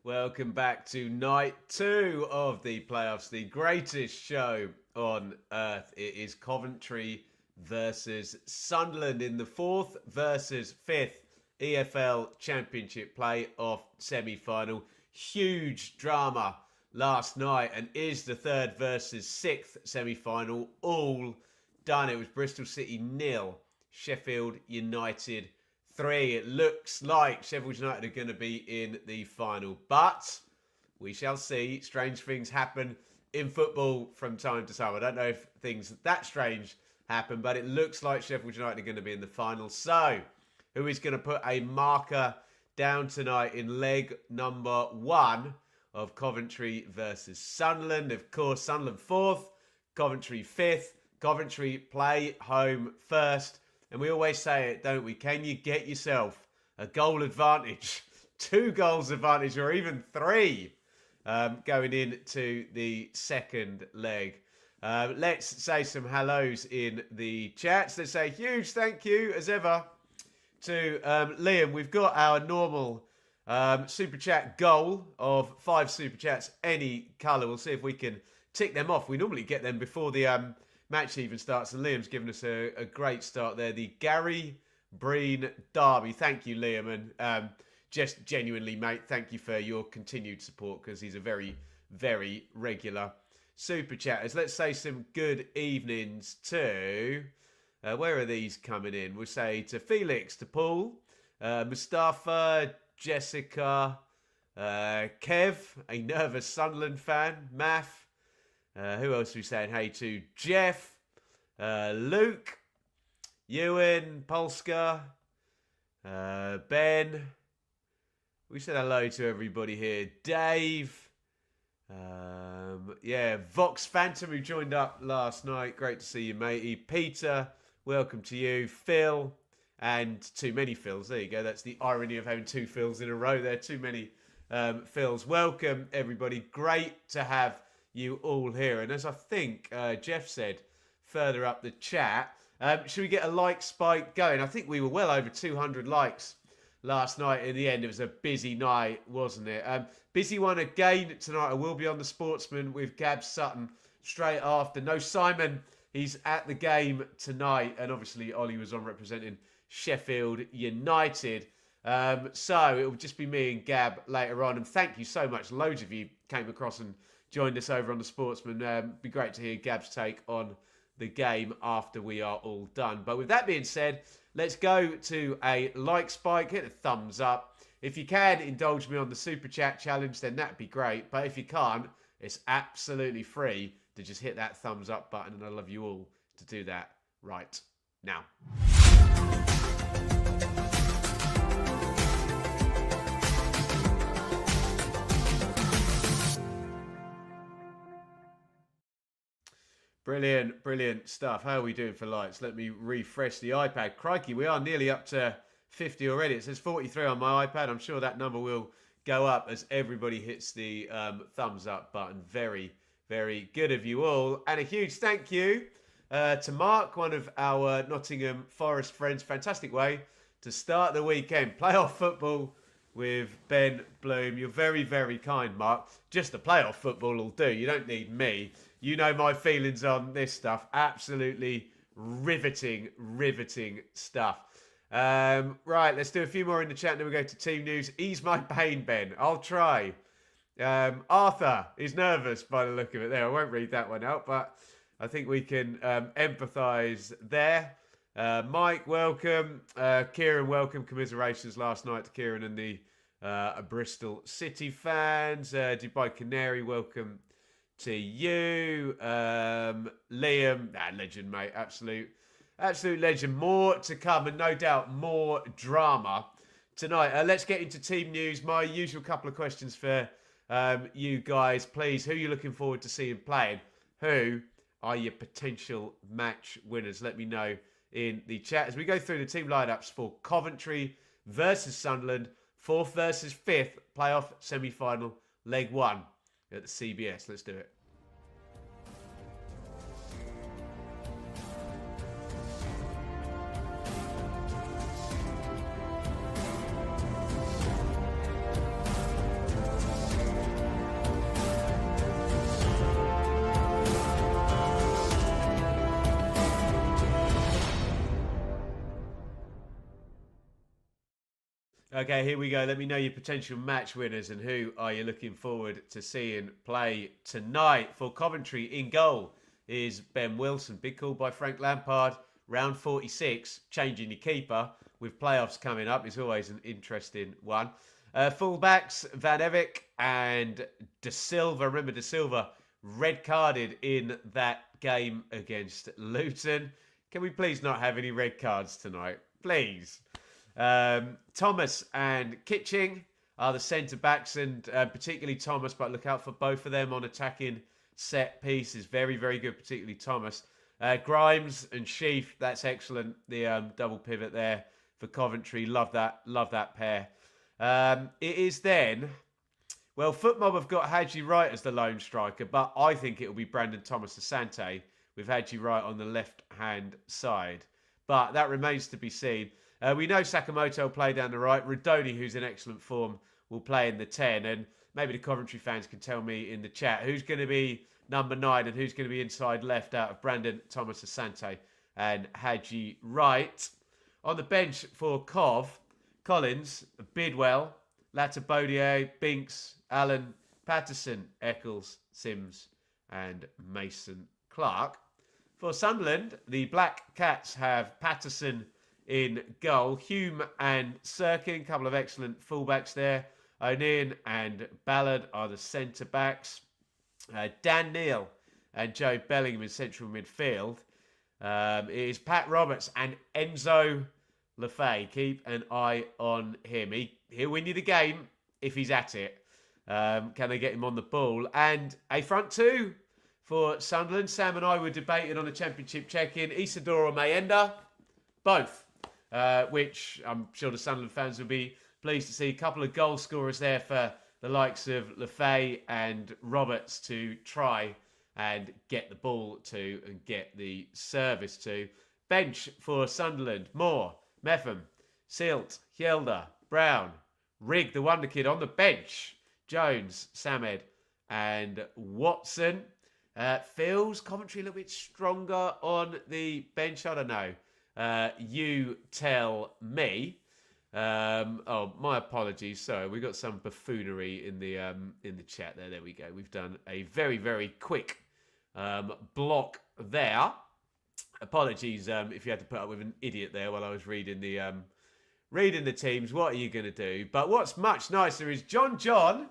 Welcome back to night 2 of the playoffs, the greatest show on earth. It is Coventry versus Sunderland in the 4th versus 5th EFL Championship playoff semi-final. Huge drama last night, and is the 3rd versus 6th semi-final all done. It was Bristol City 0, Sheffield United 3. It looks like Sheffield United are going to be in the final, but we shall see. Strange things happen in football from time to time. I don't know if things that strange happen, but it looks like Sheffield United are going to be in the final. So, who is going to put a marker down tonight in leg number 1 of Coventry versus Sunderland? Of course, Sunderland 4th, Coventry 5th. Coventry play home first. And we always say it, don't we? Can you get yourself a goal advantage, 2 goals advantage, or even 3 going into the second leg? Let's say some hellos in the chats. Let's say a huge thank you, as ever, to Liam. We've got our normal super chat goal of 5 super chats, any colour. We'll see if we can tick them off. We normally get them before the match even starts, and Liam's given us a great start there. The Gary Breen Derby. Thank you, Liam, and just genuinely, mate, thank you for your continued support, because he's a very, very regular super chatters. Let's say some good evenings to, where are these coming in? We'll say to Felix, to Paul, Mustafa, Jessica, Kev, a nervous Sunderland fan, Math. Who else are we saying hey to? Jeff, Luke, Ewan, Polska, Ben. We said hello to everybody here. Dave. Yeah, Vox Phantom, who joined up last night. Great to see you, matey. Peter, welcome to you. Phil, and too many Phils. There you go. That's the irony of having 2 Phils in a row there. Too many Phils. Welcome, everybody. Great to have you all here. And as I think Jeff said further up the chat, should we get a like spike going? I think we were well over 200 likes last night. In the end, it was a busy night, wasn't it? Busy one again tonight. I will be on the Sportsman with Gab Sutton straight after. No Simon, he's at the game tonight, and obviously Ollie was on representing Sheffield United. So it will just be me and Gab later on. And thank you so much. Loads of you came across and joined us over on the Sportsman. Be great to hear Gab's take on the game after we are all done. But with that being said, let's go to a like spike. Hit a thumbs up. If you can indulge me on the Super Chat challenge, then that'd be great. But if you can't, it's absolutely free to just hit that thumbs up button. And I love you all to do that right now. Brilliant, brilliant stuff. How are we doing for likes? Let me refresh the iPad. Crikey, we are nearly up to 50 already. It says 43 on my iPad. I'm sure that number will go up as everybody hits the thumbs up button. Very, very good of you all. And a huge thank you to Mark, one of our Nottingham Forest friends. Fantastic way to start the weekend. Playoff football with Ben Bloom. You're very, very kind, Mark. Just the playoff football will do. You don't need me. You know my feelings on this stuff. Absolutely riveting, riveting stuff. Right, let's do a few more in the chat, and then we go to team news. Ease my pain, Ben. I'll try. Arthur is nervous by the look of it there. I won't read that one out, but I think we can empathise there. Mike, welcome. Kieran, welcome. Commiserations last night to Kieran and the Bristol City fans. Dubai Canary, welcome to you. Liam, legend, mate. Absolute legend. More to come, and no doubt more drama tonight. Let's get into team news. My usual couple of questions for you guys, please. Who are you looking forward to seeing playing? Who are your potential match winners? Let me know in the chat as we go through the team lineups for Coventry versus Sunderland, 4th versus 5th playoff semi-final, leg 1 at the CBS. Let's do it. Okay, here we go. Let me know your potential match winners and who are you looking forward to seeing play tonight. For Coventry, in goal is Ben Wilson. Big call by Frank Lampard. Round 46, changing your keeper with playoffs coming up is always an interesting one. Fullbacks, Van Evik and De Silva. Remember, De Silva red carded in that game against Luton. Can we please not have any red cards tonight? Please. Thomas and Kitching are the centre-backs, and particularly Thomas, but look out for both of them on attacking set pieces. Very, very good, particularly Thomas. Grimes and Sheaf, that's excellent. The double pivot there for Coventry. Love that pair. It is then, well, Footmob have got Hadji Wright as the lone striker, but I think it will be Brandon Thomas Asante with Hadji Wright on the left-hand side. But that remains to be seen. We know Sakamoto will play down the right. Rodoni, who's in excellent form, will play in the 10. And maybe the Coventry fans can tell me in the chat who's going to be number 9 and who's going to be inside left out of Brandon Thomas Asante and Hadji Wright. On the bench for Cov, Collins, Bidwell, Latabodier, Binks, Allen, Patterson, Eccles, Sims and Mason Clark. For Sunderland, the Black Cats have Patterson in goal. Hume and Sirkin, a couple of excellent fullbacks there. O'Neill and Ballard are the centre-backs. Dan Neal and Joe Bellingham in central midfield. It is Pat Roberts and Enzo Lefay. Keep an eye on him. He'll win you the game if he's at it. Can they get him on the ball? And a front two for Sunderland. Sam and I were debating on a Championship check-in. Isidore or Mayenda. Both. Which I'm sure the Sunderland fans will be pleased to see. A couple of goal scorers there for the likes of Lefay and Roberts to try and get the ball to and get the service to. Bench for Sunderland. Moore, Meffam, Silt, Hjelde, Brown, Rigg, the wonder kid on the bench. Jones, Samed and Watson. Feels Coventry a little bit stronger on the bench. I don't know. You tell me. My apologies. Sorry, we got some buffoonery in the chat there. There we go. We've done a very, very quick block there. Apologies if you had to put up with an idiot there while I was reading the teams. What are you going to do? But what's much nicer is John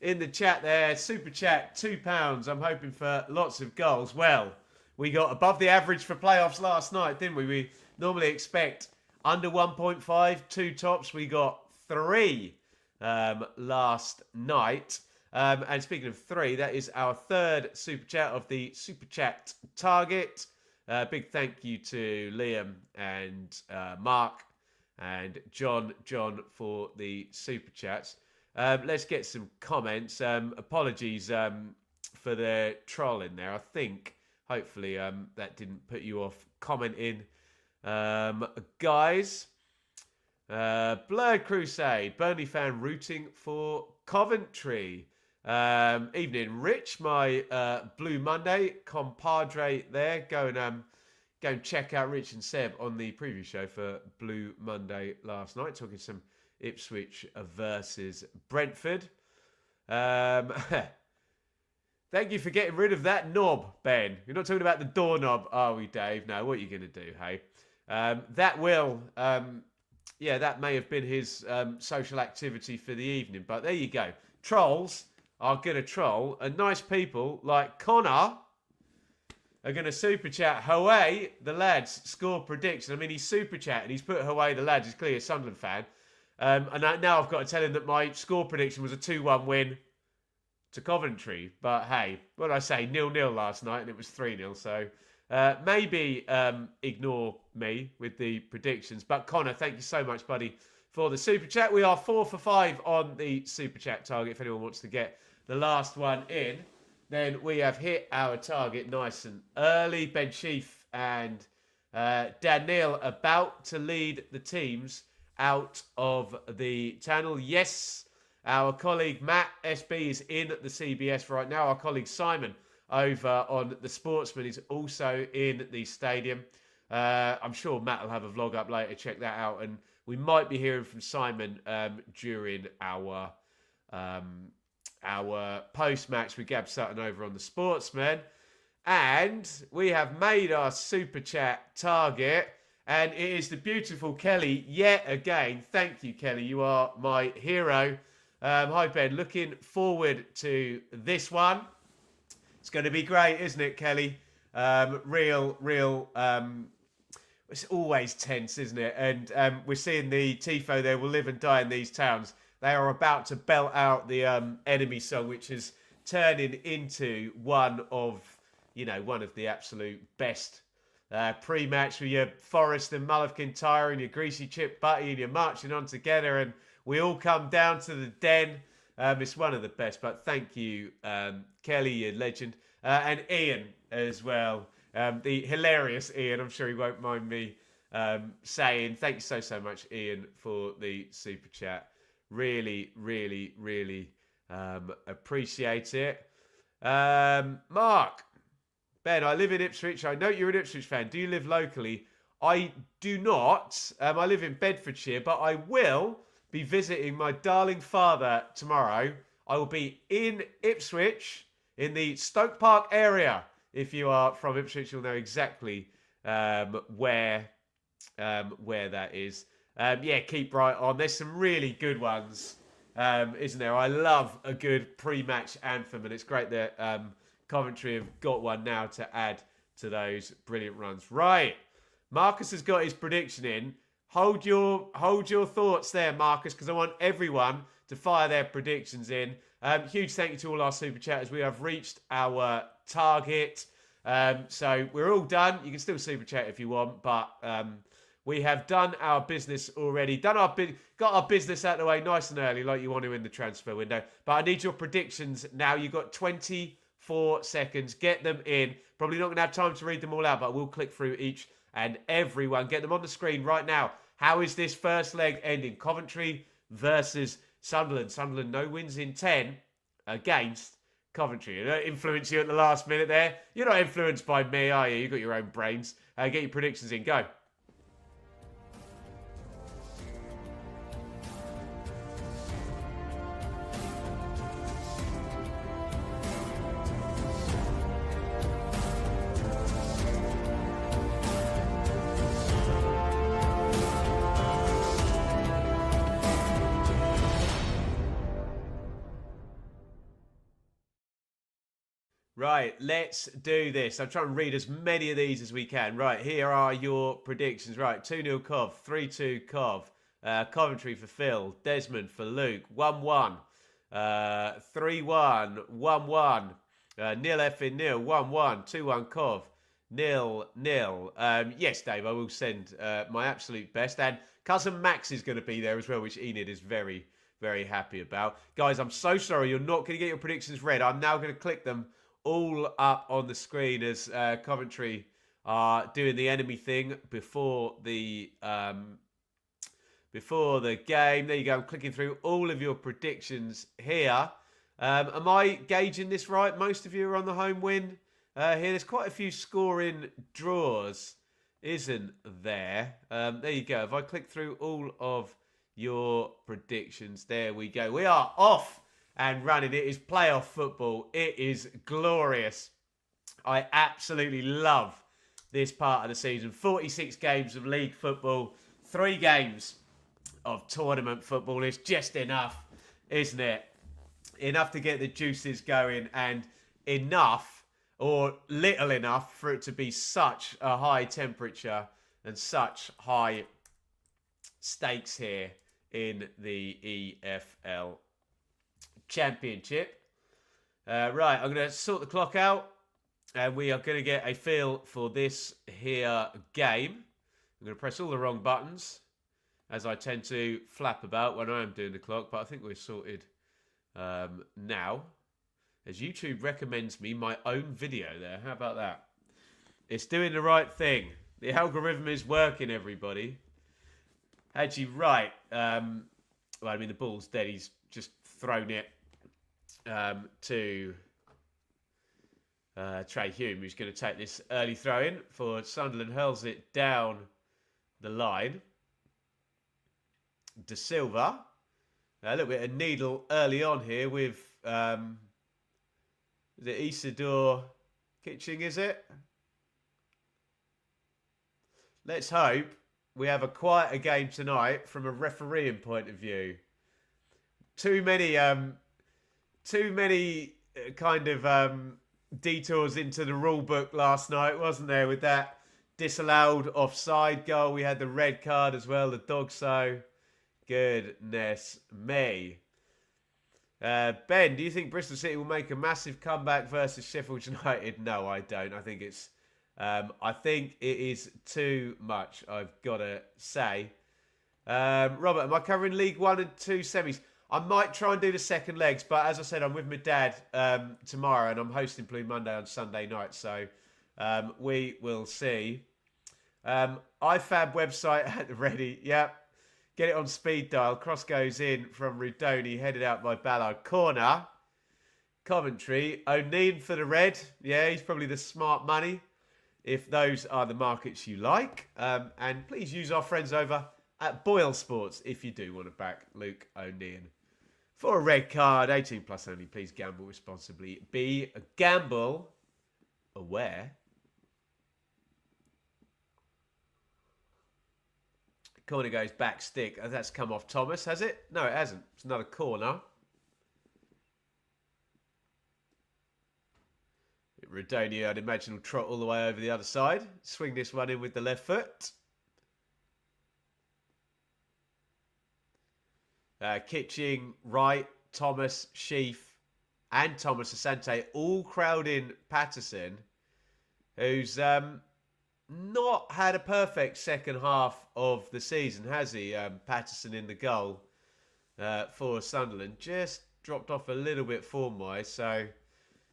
in the chat there. Super chat, £2. I'm hoping for lots of goals. Well, we got above the average for playoffs last night, didn't we? We normally expect under 1.5, 2 tops. We got 3 last night. And speaking of 3, that is our 3rd Super Chat of the Super Chat target. Big thank you to Liam and Mark and John for the Super Chats. Let's get some comments. Apologies for the trolling there. I think... hopefully that didn't put you off commenting. Guys, Blurred Crusade, Burnley fan rooting for Coventry. Evening, Rich, my Blue Monday compadre there. Go and check out Rich and Seb on the preview show for Blue Monday last night, talking some Ipswich versus Brentford. Thank you for getting rid of that knob, Ben. You're not talking about the doorknob, are we, Dave? No, what are you going to do, hey? That may have been his social activity for the evening. But there you go. Trolls are going to troll. And nice people like Connor are going to super chat Haway, the lads, score prediction. I mean, he's super chatting. He's put Haway, the lads. He's clearly a Sunderland fan. And now I've got to tell him that my score prediction was a 2-1 win to Coventry. But hey, what did I say? 0-0 last night and it was 3-0. So maybe ignore me with the predictions. But Connor, thank you so much, buddy, for the super chat. We are 4 for 5 on the super chat target. If anyone wants to get the last one in, then we have hit our target nice and early. Ben Sheaf and Dan Neal about to lead the teams out of the tunnel. Yes, our colleague Matt SB is in the CBS right now. Our colleague Simon over on The Sportsman is also in the stadium. I'm sure Matt will have a vlog up later. Check that out. And we might be hearing from Simon during our post-match with Gab Sutton over on the Sportsman. And we have made our Super Chat target. And it is the beautiful Kelly yet again. Thank you, Kelly. You are my hero. Hi, Ben. Looking forward to this one. It's going to be great, isn't it, Kelly? It's always tense, isn't it? And we're seeing the Tifo there will live and die in these towns. They are about to belt out the enemy song, which is turning into one of the absolute best pre-match with your Forest and Mulligan Tyre and your Greasy Chip Butty and you're marching on together and we all come down to the den. It's one of the best, but thank you, Kelly, you legend. And Ian as well. The hilarious Ian, I'm sure he won't mind me saying. Thank you so much, Ian, for the super chat. Really, really, really appreciate it. Mark, Ben, I live in Ipswich. I know you're an Ipswich fan. Do you live locally? I do not. I live in Bedfordshire, but I will be visiting my darling father tomorrow. I will be in Ipswich in the Stoke Park area. If you are from Ipswich, you'll know exactly where that is. Yeah, keep right on. There's some really good ones, isn't there? I love a good pre-match anthem, and it's great that Coventry have got one now to add to those brilliant runs. Right, Marcus has got his prediction in. Hold your thoughts there, Marcus, because I want everyone to fire their predictions in. Huge thank you to all our super chatters. We have reached our target. So we're all done. You can still super chat if you want, but we have done our business already. Got our business out of the way nice and early, like you want to in the transfer window. But I need your predictions now. You've got 24 seconds. Get them in. Probably not going to have time to read them all out, but we'll click through each and every one. Get them on the screen right now. How is this first leg ending? Coventry versus Sunderland. Sunderland, no wins in 10 against Coventry. It influenced you at the last minute there. You're not influenced by me, are you? You've got your own brains. Get your predictions in. Go. Right, let's do this. I'm trying to read as many of these as we can. Right, here are your predictions. Right, 2-0 Cov, 3-2 Cov, Coventry for Phil, Desmond for Luke, 1-1, 3-1, 1-1, Nil F in Nil, 1-1, 2-1 Cov, 0-0. Yes, Dave, I will send my absolute best. And cousin Max is going to be there as well, which Enid is very, very happy about. Guys, I'm so sorry you're not going to get your predictions read. I'm now going to click them all up on the screen as Coventry are doing the enemy thing before the game. There you go. I'm clicking through all of your predictions here. Am I gauging this right? Most of you are on the home win. Here, there's quite a few scoring draws, isn't there? There you go. If I click through all of your predictions, there we go. We are off and running. It is playoff football. It is glorious. I absolutely love this part of the season. 46 games of league football, 3 games of tournament football. It's just enough, isn't it? Enough to get the juices going and enough or little enough for it to be such a high temperature and such high stakes here in the EFL Championship. Right, I'm going to sort the clock out and we are going to get a feel for this here game. I'm going to press all the wrong buttons as I tend to flap about when I am doing the clock, but I think we're sorted now. As YouTube recommends me my own video there. How about that? It's doing the right thing. The algorithm is working, everybody. Actually, right. Well, I mean, the ball's dead. He's just thrown it to Trey Hume, who's going to take this early throw in for Sunderland, hurls it down the line. De Silva. A little bit of needle early on here with is it Isidore Kitching, is it? Let's hope we have a quieter game tonight from a refereeing point of view. Too many kind of detours into the rule book last night, wasn't there? With that disallowed offside goal, we had the red card as well, the dog so. Goodness me. Ben, do you think Bristol City will make a massive comeback versus Sheffield United? No, I don't. I think it's I think it is too much, I've got to say. Robert, am I covering League 1 and 2 semis? I might try and do the second legs, but as I said, I'm with my dad tomorrow, and I'm hosting Blue Monday on Sunday night, so we will see. IFAB website at the ready. Yep. Get it on speed dial. Cross goes in from Rudoni, headed out by Ballard. Corner. Coventry. O'Neill for the red. Yeah, he's probably the smart money, if those are the markets you like. And please use our friends over at Boyle Sports if you do want to back Luke O'Neill. For a red card, 18 plus only. Please gamble responsibly. Be a gamble aware. Corner goes back stick. That's come off Thomas, has it? No, it hasn't. It's another corner. Rodoni, I'd imagine, will trot all the way over the other side. Swing this one in with the left foot. Kitching, Wright, Thomas, Sheaf, and Thomas Asante all crowding Patterson, who's not had a perfect second half of the season, has he? Patterson in the goal for Sunderland. Just dropped off a little bit form-wise, so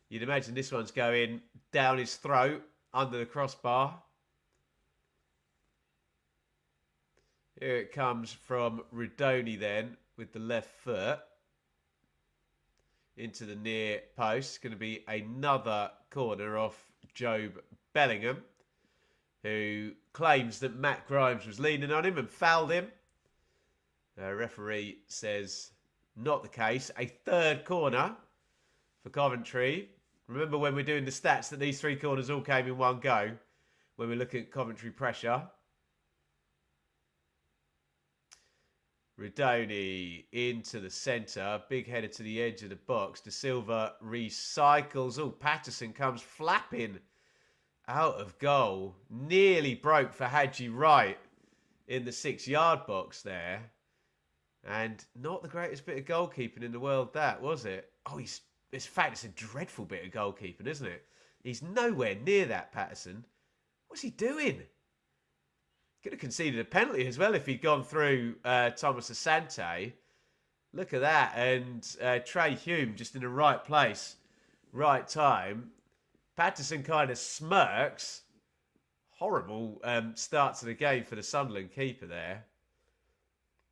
you'd imagine this one's going down his throat, under the crossbar. Here it comes from Rudoni then, with the left foot. Into the near post. Going to be another corner off Job Bellingham, who claims that Matt Grimes was leaning on him and fouled him. Referee says not the case. A third corner for Coventry. Remember when we're doing the stats that these three corners all came in one go when we're looking at Coventry pressure. Rudoni into the centre. Big header to the edge of the box. De Silva recycles. Oh, Patterson comes flapping out of goal. Nearly broke for Hadji Wright in the 6-yard box there. And not the greatest bit of goalkeeping in the world, that, was it? Oh, in fact, it's a dreadful bit of goalkeeping, isn't it? He's nowhere near that, Patterson. What's he doing? Could have conceded a penalty as well if he'd gone through Thomas Asante. Look at that. And Trey Hume just in the right place, right time. Patterson kind of smirks. Horrible start to the game for the Sunderland keeper there.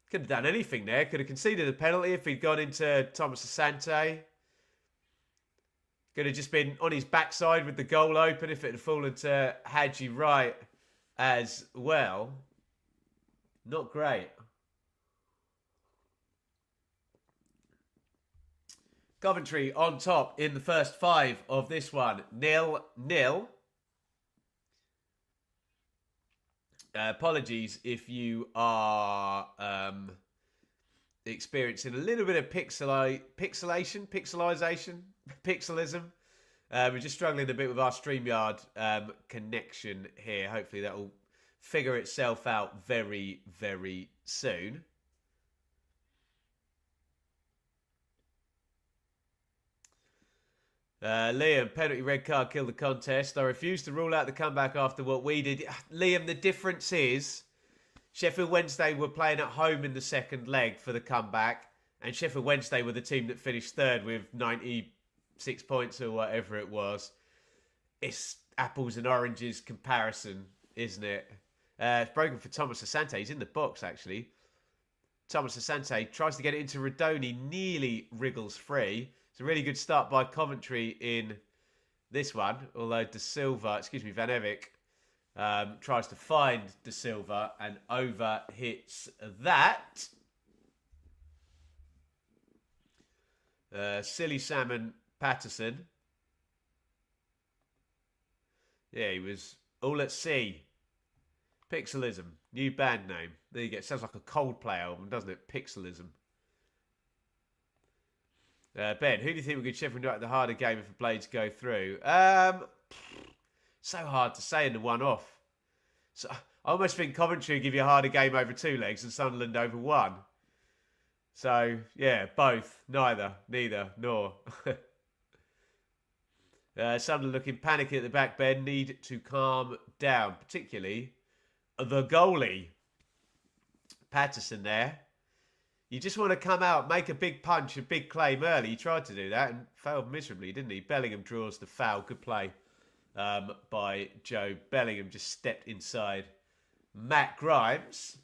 Could have done anything there. Could have conceded a penalty if he'd gone into Thomas Asante. Could have just been on his backside with the goal open if it had fallen to Hadji Wright as well. Not great. Coventry on top in the first 5 of this one. 0-0. Apologies if you are experiencing a little bit of pixelism. We're just struggling a bit with our StreamYard connection here. Hopefully that will figure itself out very, very soon. Liam, penalty red card killed the contest. I refuse to rule out the comeback after what we did. Liam, the difference is Sheffield Wednesday were playing at home in the second leg for the comeback, and Sheffield Wednesday were the team that finished third with 96 points or whatever it was. It's apples and oranges comparison, isn't it? It's broken for Thomas Asante. He's in the box, actually. Thomas Asante tries to get it into Rudoni, nearly wriggles free. It's a really good start by Coventry in this one, although Van Evik tries to find De Silva and over hits that. Silly Salmon Patterson. Yeah, he was all at sea. Pixelism, new band name. There you go. It sounds like a Coldplay album, doesn't it? Pixelism. Ben, who do you think would give Sheffield United the harder game if the Blades go through? So hard to say in the one-off. So I almost think Coventry will give you a harder game over 2 legs and Sunderland over 1. So, yeah, both. Neither, nor. Sunderland looking panicky at the back, Ben. Need to calm down, particularly the goalie. Patterson there. You just want to come out, make a big punch, a big claim early. He tried to do that and failed miserably, didn't he? Bellingham draws the foul. Good play by Joe Bellingham. Just stepped inside Matt Grimes.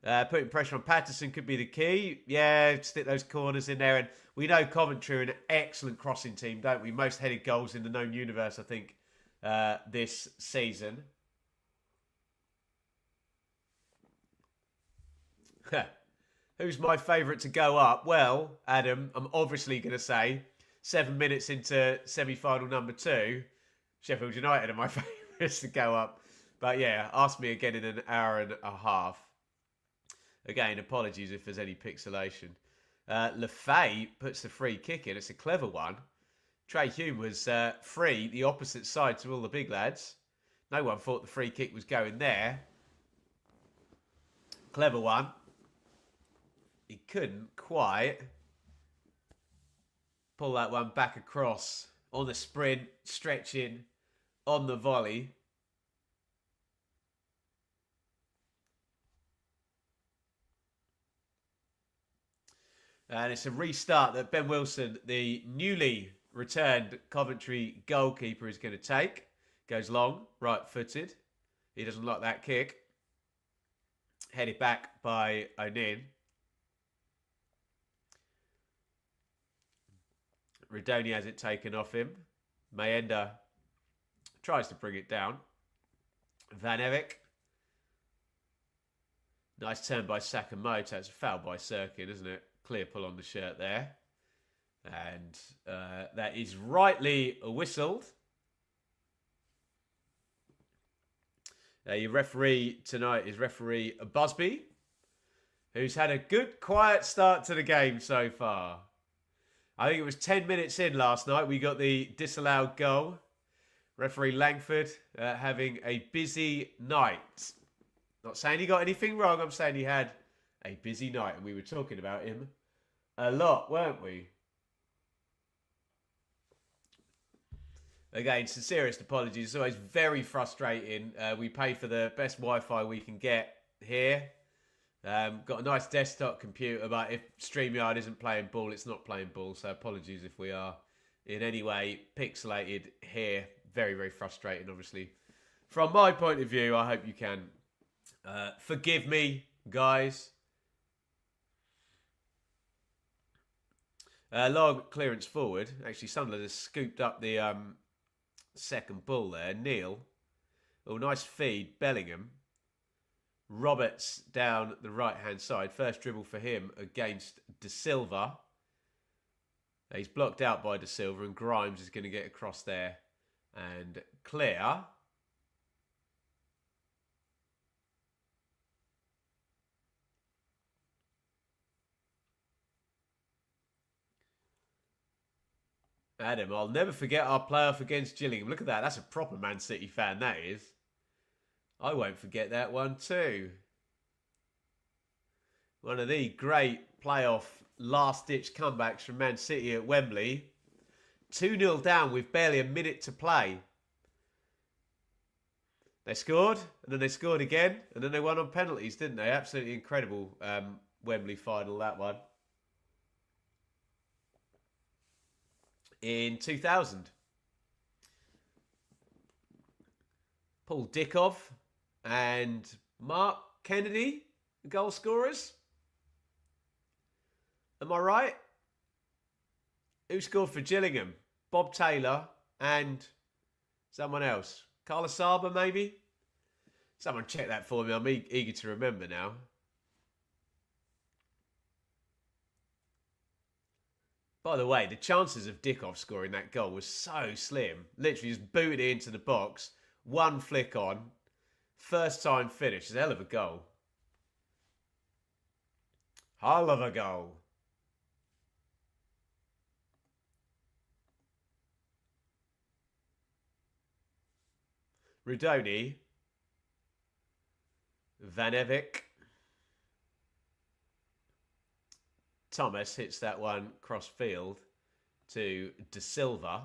Putting pressure on Patterson could be the key. Yeah, stick those corners in there. And we know Coventry are an excellent crossing team, don't we? Most headed goals in the known universe, I think, this season. Who's my favourite to go up? Well, Adam, I'm obviously going to say 7 minutes into semi-final number 2, Sheffield United are my favourites to go up. But yeah, ask me again in an hour and a half. Again, apologies if there's any pixelation. Lefay puts the free kick in. It's a clever one. Trey Hume was free, the opposite side to all the big lads. No one thought the free kick was going there. Clever one. He couldn't quite pull that one back across on the sprint, stretching on the volley. And it's a restart that Ben Wilson, the newly returned Coventry goalkeeper, is going to take. Goes long, right-footed. He doesn't like that kick. Headed back by O'Neill. Redoni has it taken off him. Mayenda tries to bring it down. Van Evik. Nice turn by Sakamoto. It's a foul by Sirkin, isn't it? Clear pull on the shirt there. And that is rightly whistled. Your referee tonight is referee Busby, who's had a good, quiet start to the game so far. I think it was 10 minutes in last night. We got the disallowed goal. Referee Langford having a busy night. Not saying he got anything wrong. I'm saying he had a busy night. And we were talking about him a lot, weren't we? Again, sincerest apologies. It's always very frustrating. We pay for the best Wi-Fi we can get here. Got a nice desktop computer, but if StreamYard isn't playing ball, it's not playing ball. So apologies if we are in any way pixelated here. Very, very frustrating, obviously. From my point of view, I hope you can forgive me, guys. Long clearance forward. Actually, Sunderland has scooped up the second ball there. Neil. Oh, nice feed. Bellingham. Roberts down the right-hand side. First dribble for him against De Silva. He's blocked out by De Silva and Grimes is going to get across there and clear. Adam, I'll never forget our playoff against Gillingham. Look at that. That's a proper Man City fan, that is. I won't forget that one too. One of the great playoff last-ditch comebacks from Man City at Wembley. 2-0 down with barely a minute to play. They scored, and then they scored again, and then they won on penalties, didn't they? Absolutely incredible Wembley final, that one. In 2000. Paul Dickov and Mark Kennedy, the goal scorers. Am I right? Who scored for Gillingham? Bob Taylor and someone else. Carla Saba, maybe? Someone check that for me. I'm eager to remember now. By the way, the chances of Dickoff scoring that goal was so slim. Literally just booted it into the box. One flick on. First time finish. It's a hell of a goal. Hell of a goal. Rudoni. Van Evik. Thomas hits that one cross field to De Silva.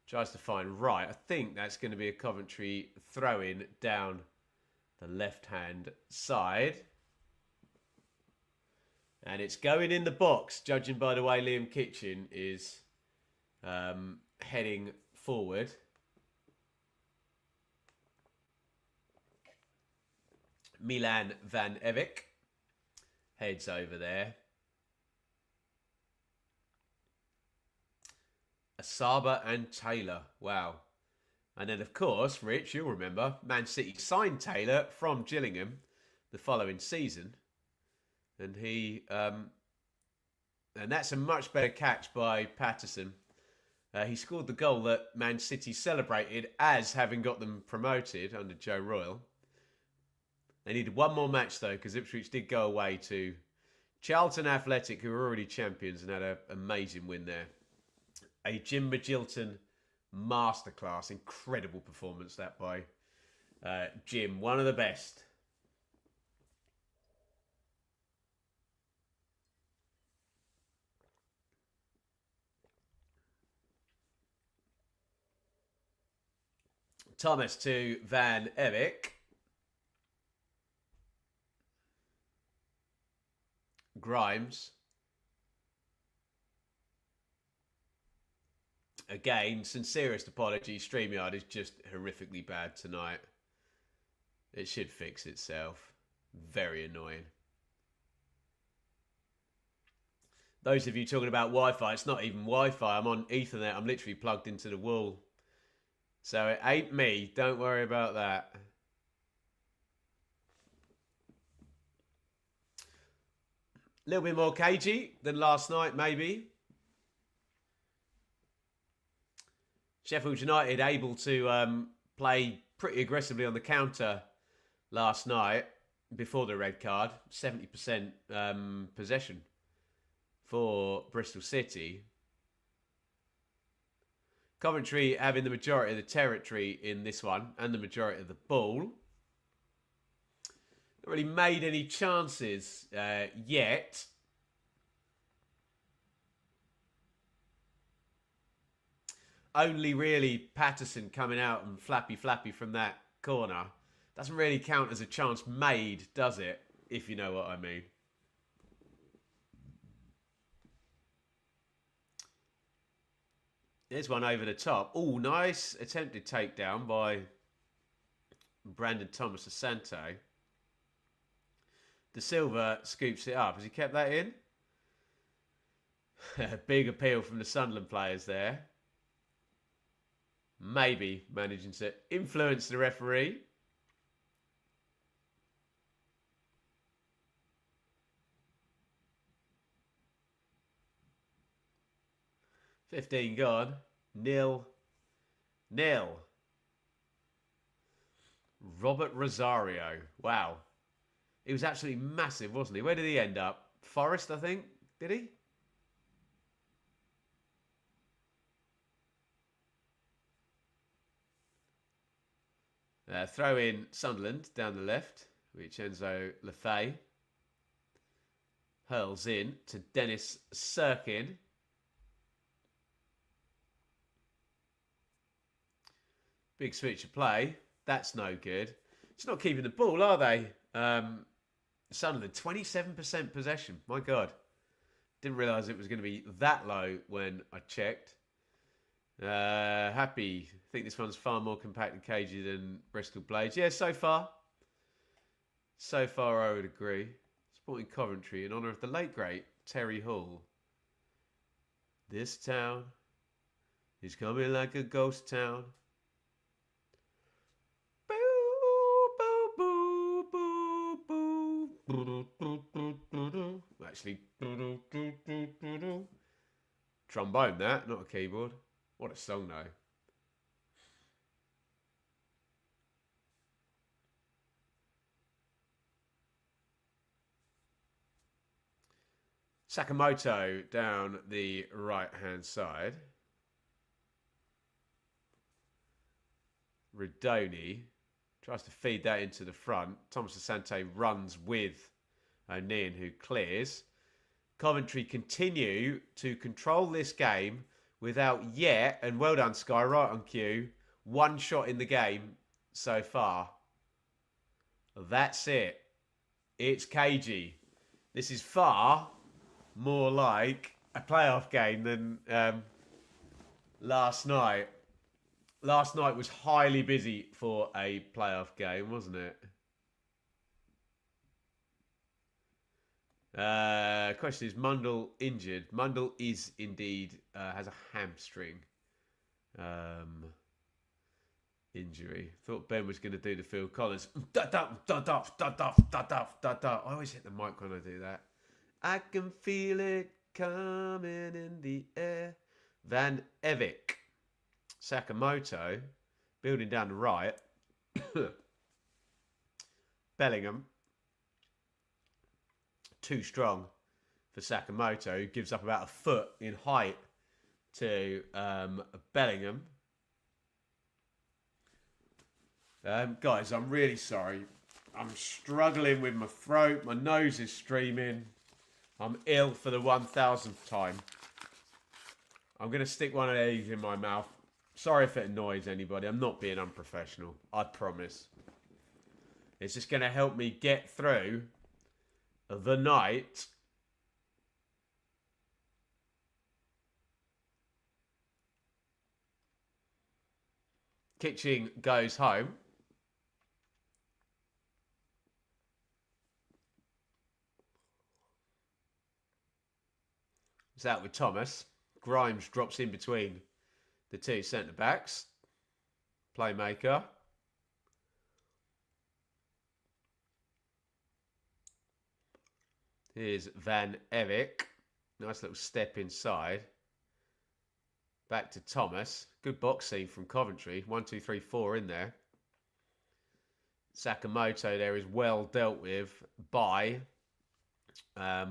Tries to find right. I think that's going to be a Coventry throw-in down the left-hand side. And it's going in the box, judging by the way Liam Kitchen is heading forward. Milan Van Evik heads over there. Asaba and Taylor. Wow. And then, of course, Rich, you'll remember, Man City signed Taylor from Gillingham the following season. And and that's a much better catch by Patterson. He scored the goal that Man City celebrated as having got them promoted under Joe Royle. They needed one more match, though, because Ipswich did go away to Charlton Athletic, who were already champions and had an amazing win there. A Jim Magilton masterclass. Incredible performance, that by Jim. One of the best. Thomas to Van Evik. Grimes. Again, sincerest apologies. StreamYard is just horrifically bad tonight. It should fix itself. Very annoying. Those of you talking about Wi-Fi, it's not even Wi-Fi. I'm on Ethernet. I'm literally plugged into the wall. So it ain't me. Don't worry about that. A little bit more cagey than last night, maybe. Sheffield United able to play pretty aggressively on the counter last night before the red card. 70% possession for Bristol City. Coventry having the majority of the territory in this one and the majority of the ball. Not really made any chances yet. Only really Patterson coming out and flappy from that corner. Doesn't really count as a chance made, does it? If you know what I mean. There's one over the top. Oh, nice attempted takedown by Brandon Thomas Asante. De Silva scoops it up. Has he kept that in? Big appeal from the Sunderland players there. Maybe managing to influence the referee. $15 gone. 0-0. Robert Rosario. Wow. He was absolutely massive, wasn't he? Where did he end up? Forest, I think. Did he? Throw in Sunderland down the left, which Enzo Lefay hurls in to Dennis Sirkin. Big switch of play. That's no good. It's not keeping the ball, are they? Sunderland, 27% possession. My God. Didn't realise it was going to be that low when I checked. Happy. I think this one's far more compact and cagey than Bristol Blades. Yeah, so far. So far, I would agree. Supporting Coventry in honour of the late, great Terry Hall. This town He's coming like a ghost town. Actually, trombone that, not a keyboard. What a song though. Sakamoto down the right-hand side. Redoni tries to feed that into the front. Thomas Asante runs with O'Neill, who clears. Coventry continue to control this game without yet, and well done Sky, right on cue, one shot in the game so far. That's it. It's cagey. This is far more like a playoff game than last night. Last night was highly busy for a playoff game, wasn't it? Question is Mundle injured? Mundle is indeed has a hamstring injury. Thought Ben was going to do the Phil Collins. I always hit the mic when I do that. I can feel it coming in the air. Van Evik. Sakamoto building down the right. Bellingham. Too strong for Sakamoto, who gives up about a foot in height to Bellingham. Guys, I'm really sorry. I'm struggling with my throat. My nose is streaming. I'm ill for the 1000th time. I'm going to stick one of these in my mouth. Sorry if it annoys anybody. I'm not being unprofessional. I promise. It's just going to help me get through the night. Kitching goes home. It's out with Thomas. Grimes drops in between the two centre-backs. Playmaker. Here's Van Evik. Nice little step inside. Back to Thomas. Good box scene from Coventry. 1, 2, 3, 4 in there. Sakamoto there is well dealt with by... was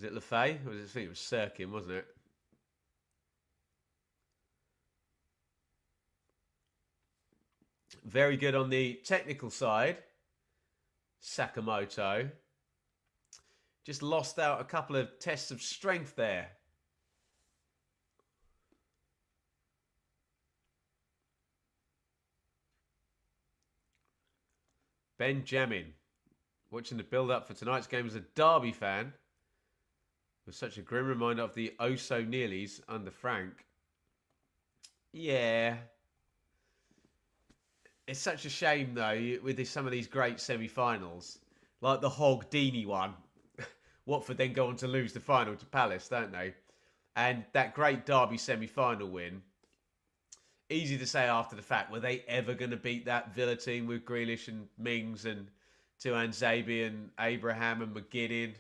it Lefay? I think it was Sirkin, wasn't it? Very good on the technical side. Sakamoto. Just lost out a couple of tests of strength there. Benjamin. Watching the build-up for tonight's game as a Derby fan. Was such a grim reminder of the oh-so-nearlies under Frank. Yeah. It's such a shame, though, with some of these great semi-finals. Like the Hog Deeney one. Watford then go on to lose the final to Palace, don't they? And that great Derby semi-final win. Easy to say after the fact. Were they ever going to beat that Villa team with Grealish and Mings and Tuan Zabi and Abraham and McGinnett?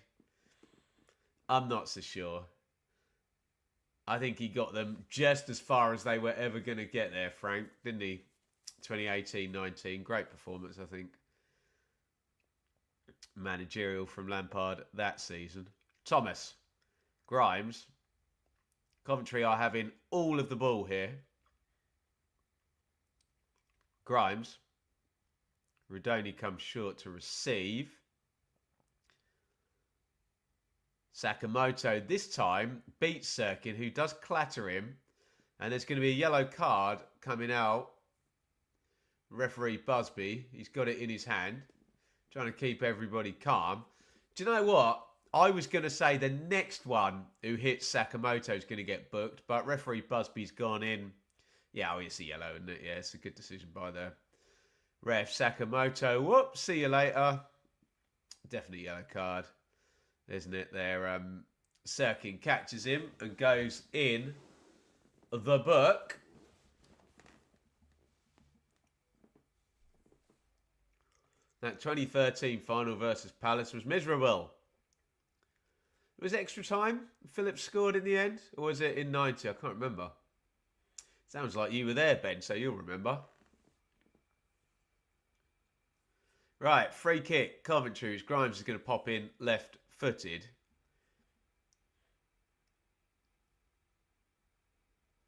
I'm not so sure. I think he got them just as far as they were ever going to get there, Frank, didn't he? 2018-19. Great performance, I think. Managerial from Lampard that season. Thomas. Grimes. Coventry are having all of the ball here. Grimes. Redoni comes short to receive. Sakamoto this time beats Sirkin, who does clatter him. And there's going to be a yellow card coming out. Referee Busby, he's got it in his hand. Trying to keep everybody calm. Do you know what? I was going to say the next one who hits Sakamoto is going to get booked. But referee Busby's gone in. Yeah, oh, it's a yellow, isn't it? Yeah, it's a good decision by the ref. Sakamoto, whoops, see you later. Definitely yellow card, isn't it? There, Sirkin catches him and goes in the book. That 2013 final versus Palace was miserable. It was extra time. Phillips scored in the end, or was it in 90? I can't remember. Sounds like you were there, Ben, so you'll remember. Right, free kick. Coventry. Grimes is going to pop in left-footed.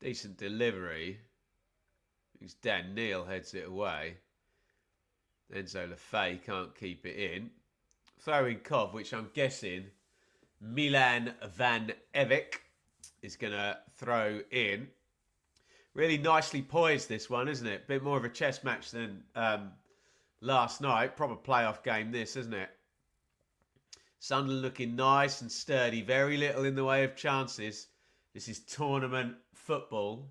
Decent delivery. Dan Neal heads it away. Enzo Lefay can't keep it in. Throwing Cov, which I'm guessing Milan Van Evik is going to throw in. Really nicely poised, this one, isn't it? Bit more of a chess match than last night. Proper playoff game, this, isn't it? Sunderland looking nice and sturdy. Very little in the way of chances. This is tournament football.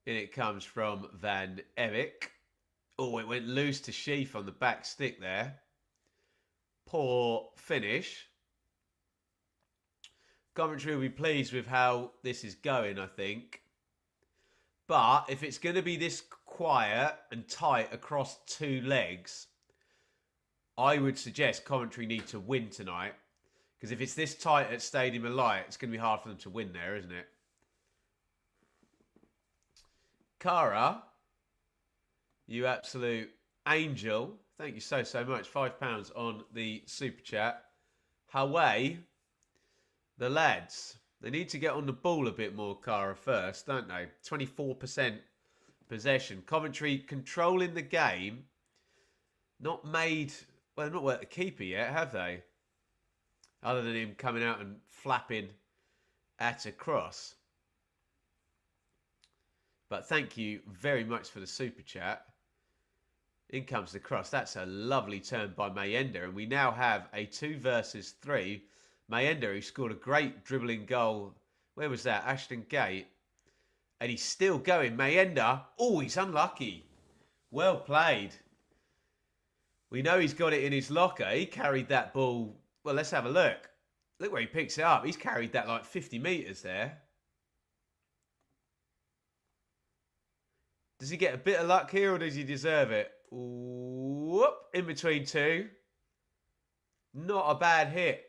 In it comes from Van Evik. Oh, it went loose to Sheaf on the back stick there. Poor finish. Coventry will be pleased with how this is going, I think. But if it's going to be this quiet and tight across two legs, I would suggest Coventry need to win tonight. Because if it's this tight at Stadium of Light, it's going to be hard for them to win there, isn't it? Cara, you absolute angel. Thank you so much. £5 on the super chat. Away, the lads. They need to get on the ball a bit more, Cara, first, don't they? 24% possession. Coventry controlling the game. Not made... Well, they've not worked the keeper yet, have they? Other than him coming out and flapping at a cross. But thank you very much for the super chat. In comes the cross. That's a lovely turn by Mayenda. And we now have a 2 versus 3. Mayenda, who scored a great dribbling goal. Where was that? Ashton Gate. And he's still going. Mayenda. Oh, he's unlucky. Well played. We know he's got it in his locker. He carried that ball. Well, let's have a look. Look where he picks it up. He's carried that like 50 metres there. Does he get a bit of luck here or does he deserve it? Whoop, in between two. Not a bad hit.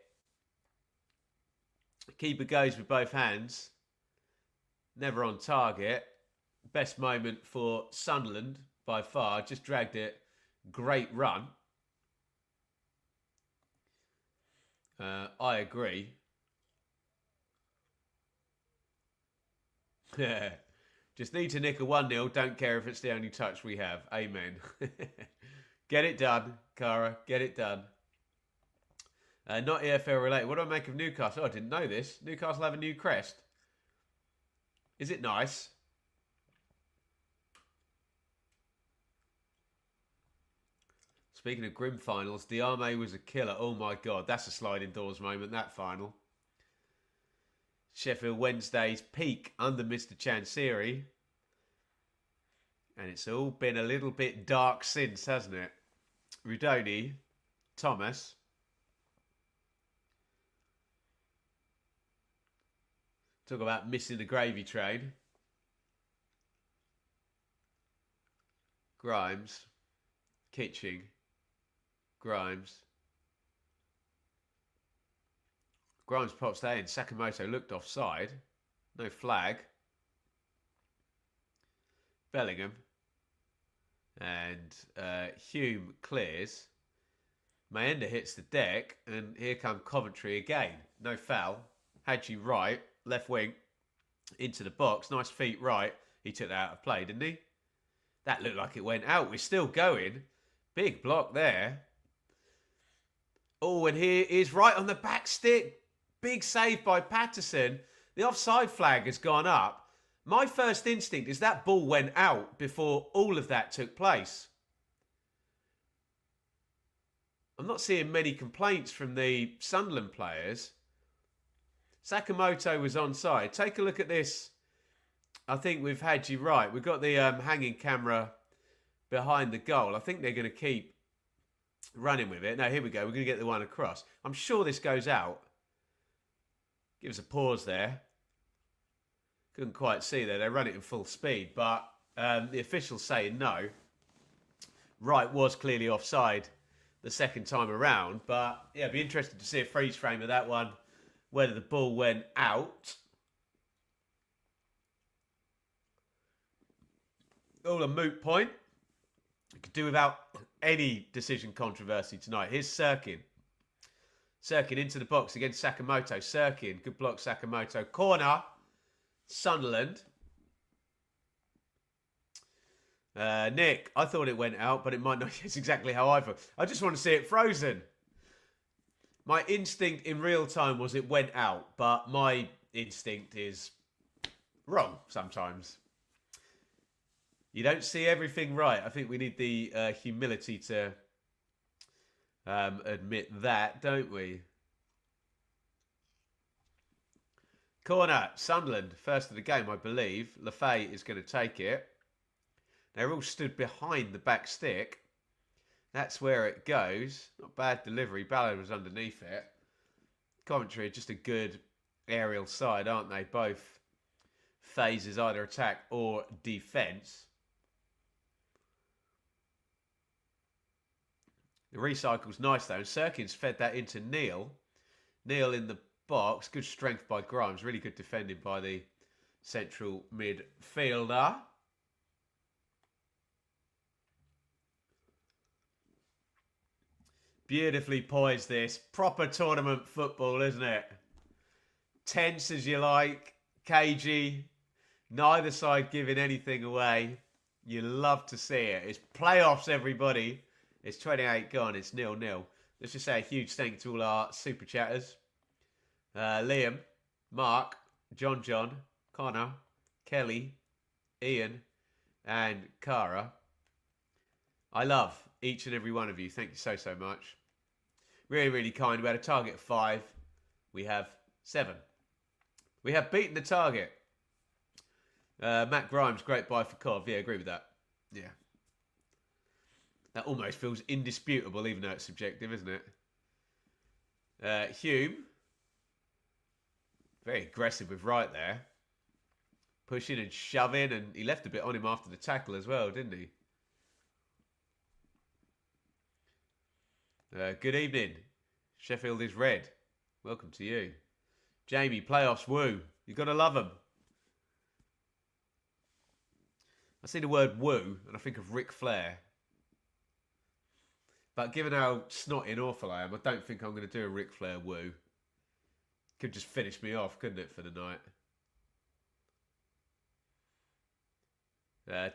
Keeper goes with both hands. Never on target. Best moment for Sunderland by far. Just dragged it. Great run. I agree. Yeah. Just need to nick a 1-0. Don't care if it's the only touch we have. Amen. Get it done, Cara. Get it done. Not EFL related. What do I make of Newcastle? Oh, I didn't know this. Newcastle have a new crest. Is it nice? Speaking of grim finals, Diame was a killer. Oh my God, that's a sliding doors moment, that final. Sheffield Wednesday's peak under Mr. Chansiri. And it's all been a little bit dark since, hasn't it? Rudoni, Thomas. Talk about missing the gravy train. Grimes. Kitching. Grimes. Grimes pops that in. Sakamoto looked offside. No flag. Bellingham. And Hume clears. Mayenda hits the deck. And here come Coventry again. No foul. Hadji right. Left wing. Into the box. Nice feet right. He took that out of play, didn't he? That looked like it went out. We're still going. Big block there. Oh, and here is right on the back stick. Big save by Patterson. The offside flag has gone up. My first instinct is that ball went out before all of that took place. I'm not seeing many complaints from the Sunderland players. Sakamoto was onside. Take a look at this. I think we've had you right. We've got the hanging camera behind the goal. I think they're going to keep running with it. No, here we go. We're going to get the one across. I'm sure this goes out. Give us a pause there. Couldn't quite see there. They run it in full speed, but the officials saying no. Wright was clearly offside the second time around, but yeah, it'd be interesting to see a freeze frame of that one, whether the ball went out. All a moot point. You could do without any decision controversy tonight. Here's Sirkin. Sirkin into the box against Sakamoto. Sirkin, good block, Sakamoto. Corner, Sunderland. Nick, I thought it went out, but it might not. It's exactly how I felt. I just want to see it frozen. My instinct in real time was it went out, but my instinct is wrong sometimes. You don't see everything right. I think we need the humility to admit that, don't we? Corner, Sunderland, first of the game, I believe. Lafay is going to take it. They're all stood behind the back stick. That's where it goes. Not bad delivery. Ballard was underneath it. Coventry are just a good aerial side, aren't they? Both phases, either attack or defence. The recycle's nice though. And Sirkin's fed that into Neil. Neil in the box. Good strength by Grimes. Really good defending by the central midfielder. Beautifully poised this. Proper tournament football, isn't it? Tense as you like. Cagey. Neither side giving anything away. You love to see it. It's playoffs, everybody. It's 28 gone. It's 0-0. Let's just say a huge thank to all our super chatters. Liam, Mark, John, Connor, Kelly, Ian, and Cara. I love each and every one of you. Thank you so, so much. Really, really kind. We had a target of 5. We have 7. We have beaten the target. Matt Grimes, great buy for Cov. Yeah, agree with that. Yeah. That almost feels indisputable, even though it's subjective, isn't it? Hume. Very aggressive with Wright there. Pushing and shoving, and he left a bit on him after the tackle as well, didn't he? Good evening. Sheffield is red. Welcome to you. Jamie, playoffs, woo. You've got to love them. I see the word woo, and I think of Ric Flair. But given how snotty and awful I am, I don't think I'm going to do a Ric Flair woo. Could just finish me off, couldn't it, for the night?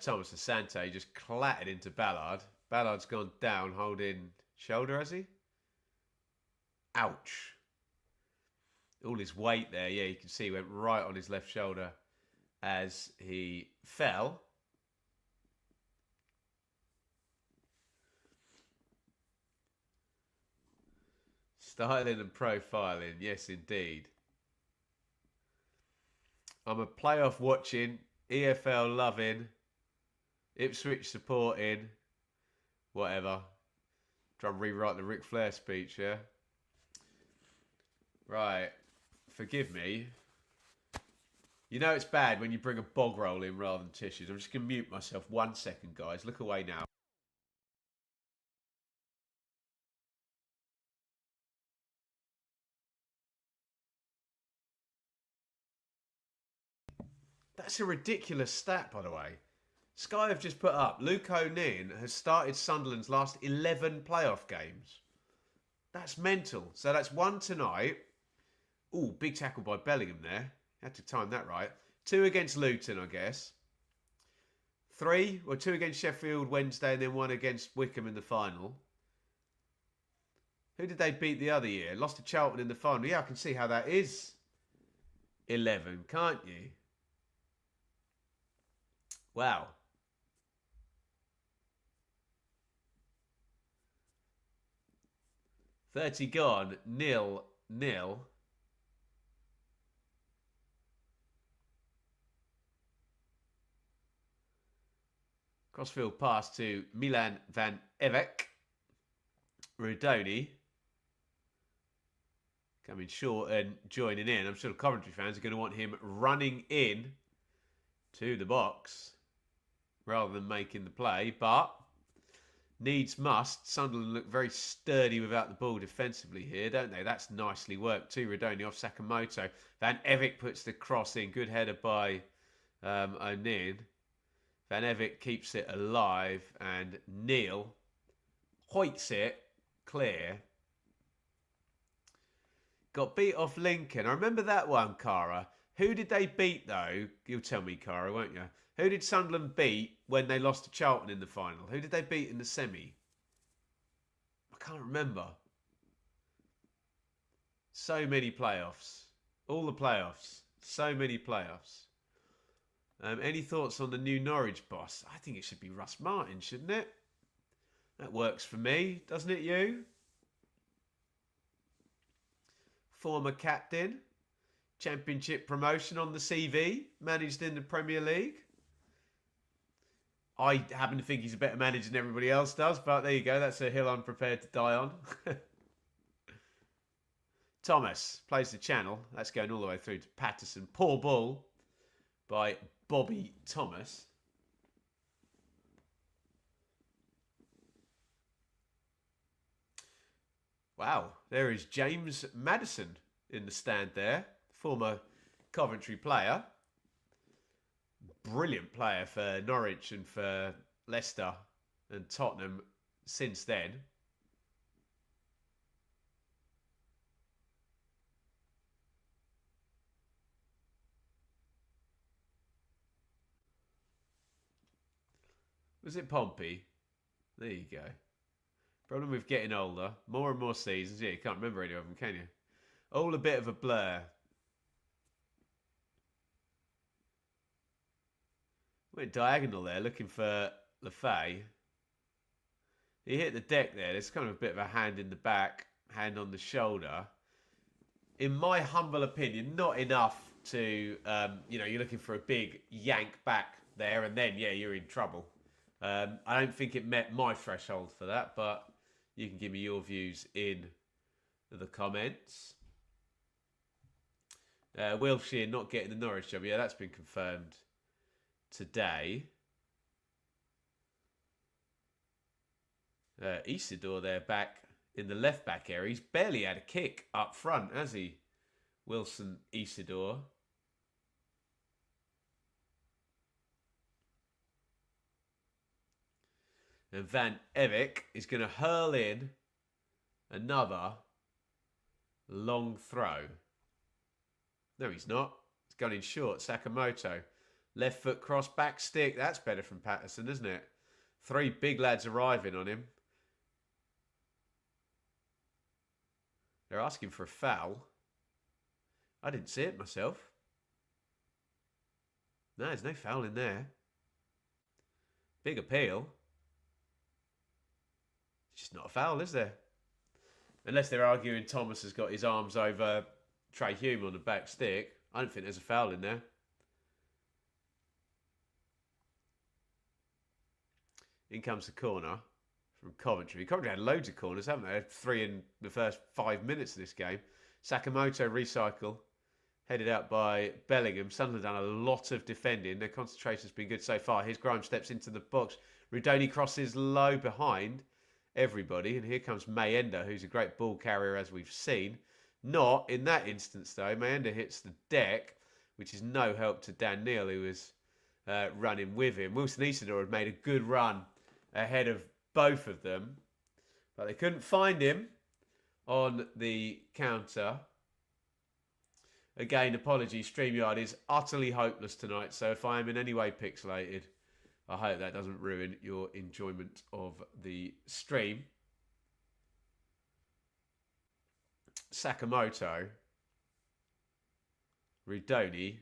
Thomas Asante just clattered into Ballard. Ballard's gone down, holding shoulder, has he? Ouch. All his weight there, yeah, you can see he went right on his left shoulder as he fell. Styling and profiling, yes indeed. I'm a playoff watching, EFL loving, Ipswich supporting, whatever. Try and rewrite the Ric Flair speech, yeah? Right. Forgive me. You know it's bad when you bring a bog roll in rather than tissues. I'm just going to mute myself 1 second, guys. Look away now. That's a ridiculous stat, by the way. Sky have just put up, Luke O'Neill has started Sunderland's last 11 playoff games. That's mental. So that's 1 tonight. Ooh, big tackle by Bellingham there. Had to time that right. 2 against Luton, I guess. 3, or 2 against Sheffield Wednesday and then 1 against Wickham in the final. Who did they beat the other year? Lost to Charlton in the final. Yeah, I can see how that is 11, can't you? Wow. $30 gone, 0-0. Crossfield pass to Milan van Evek. Rudoni. coming short and joining in. I'm sure the Coventry fans are going to want him running in to the box rather than making the play, but needs must. Sunderland look very sturdy without the ball defensively here, don't they? That's nicely worked too. Rodoni off Sakamoto. Van Evik puts the cross in. Good header by O'Neill. Van Evik keeps it alive, and Neil hoits it clear. Got beat off Lincoln. I remember that one, Cara. Who did they beat, though? You'll tell me, Cara, won't you? Who did Sunderland beat when they lost to Charlton in the final? Who did they beat in the semi? I can't remember. So many playoffs. All the playoffs. So many playoffs. Any thoughts on the new Norwich boss? I think it should be Russ Martin, shouldn't it? That works for me, doesn't it, you? Former captain. Championship promotion on the CV. Managed in the Premier League. I happen to think he's a better manager than everybody else does, but there you go. That's a hill I'm prepared to die on. Thomas plays the channel. That's going all the way through to Patterson. Poor ball by Bobby Thomas. Wow, there is James Maddison in the stand there. Former Coventry player. Brilliant player for Norwich and for Leicester and Tottenham since then. Was it Pompey? There you go. Problem with getting older. More and more seasons. Yeah, you can't remember any of them, can you? All a bit of a blur. Went diagonal there, looking for Lefay. He hit the deck there. There's kind of a bit of a hand in the back, hand on the shoulder. In my humble opinion, not enough to, you're looking for a big yank back there, and then, yeah, you're in trouble. I don't think it met my threshold for that, but you can give me your views in the comments. Wilshere not getting the Norwich job. Yeah, that's been confirmed today. Isidore there back in the left back area. He's barely had a kick up front, has he? Wilson Isidore. And Van Evik is going to hurl in another long throw. No, he's not. It's gone in short. Sakamoto. Left foot cross, back stick. That's better from Patterson, isn't it? Three big lads arriving on him. They're asking for a foul. I didn't see it myself. No, there's no foul in there. Big appeal. It's just not a foul, is there? Unless they're arguing Thomas has got his arms over Trey Hume on the back stick. I don't think there's a foul in there. In comes the corner from Coventry. Coventry had loads of corners, haven't they? Had 3 in the first 5 minutes of this game. Sakamoto recycle. Headed out by Bellingham. Sunderland done a lot of defending. Their concentration's been good so far. Here's Grimes, steps into the box. Rodoni crosses low behind everybody. And here comes Mayenda, who's a great ball carrier, as we've seen. Not in that instance, though. Mayenda hits the deck, which is no help to Dan Neal, who was running with him. Wilson Isidore had made a good run ahead of both of them, but they couldn't find him on the counter. Again, apologies, StreamYard is utterly hopeless tonight, so if I am in any way pixelated, I hope that doesn't ruin your enjoyment of the stream. Sakamoto, Rodoni.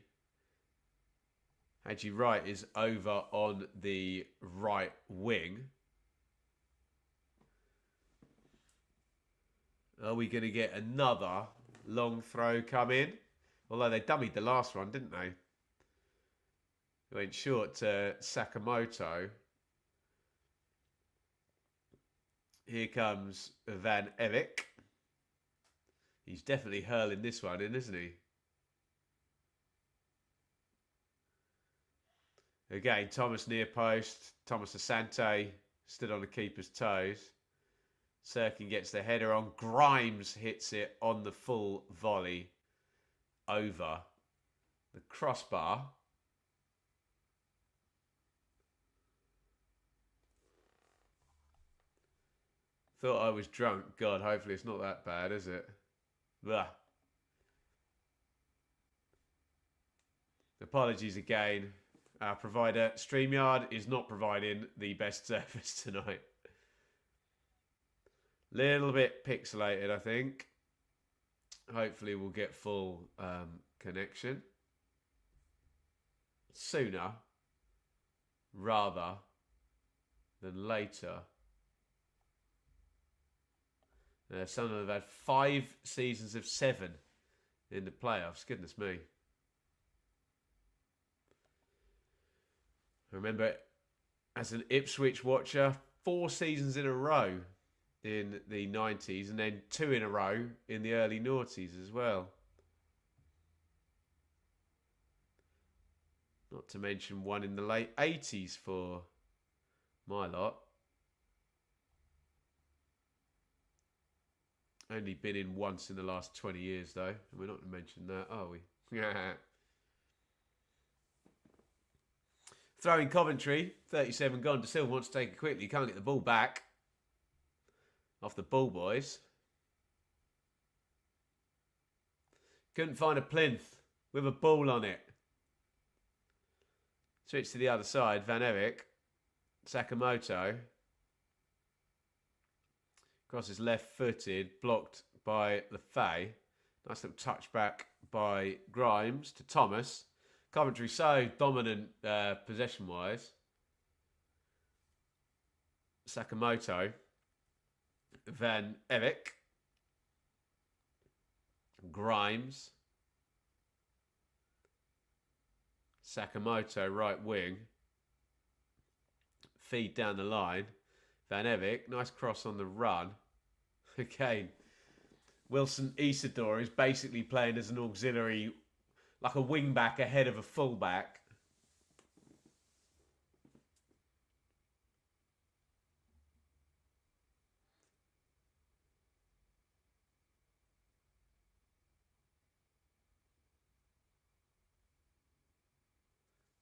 Haji Wright is over on the right wing. Are we going to get another long throw come in? Although they dummied the last one, didn't they? Went short to Sakamoto. Here comes Van Evik. He's definitely hurling this one in, isn't he? Again, Thomas near post. Thomas Asante stood on the keeper's toes. Sirkin gets the header on. Grimes hits it on the full volley over the crossbar. Thought I was drunk. God, hopefully it's not that bad, is it? Blah. Apologies again. Our provider, StreamYard, is not providing the best service tonight. Little bit pixelated, I think. Hopefully we'll get full connection sooner rather than later. Sunderland have had 5 seasons of 7 in the playoffs. Goodness me. I remember as an Ipswich watcher, 4 seasons in a row in the 90s and then 2 in a row in the early noughties as well. Not to mention one in the late 80s for my lot. Only been in once in the last 20 years though. We're not to mention that, are we? Throwing Coventry, 37 gone. De Silva wants to take it quickly. Can't get the ball back. Off the ball, boys. Couldn't find a plinth with a ball on it. Switch to the other side. Van Eyck. Sakamoto. Crosses left-footed. Blocked by Lefay. Nice little touchback by Grimes to Thomas. Coventry so dominant possession-wise. Sakamoto. Van Eyck. Grimes. Sakamoto, right wing. Feed down the line. Van Eyck, nice cross on the run. Again, Wilson Isidore is basically playing as an auxiliary, like a wing-back ahead of a full-back.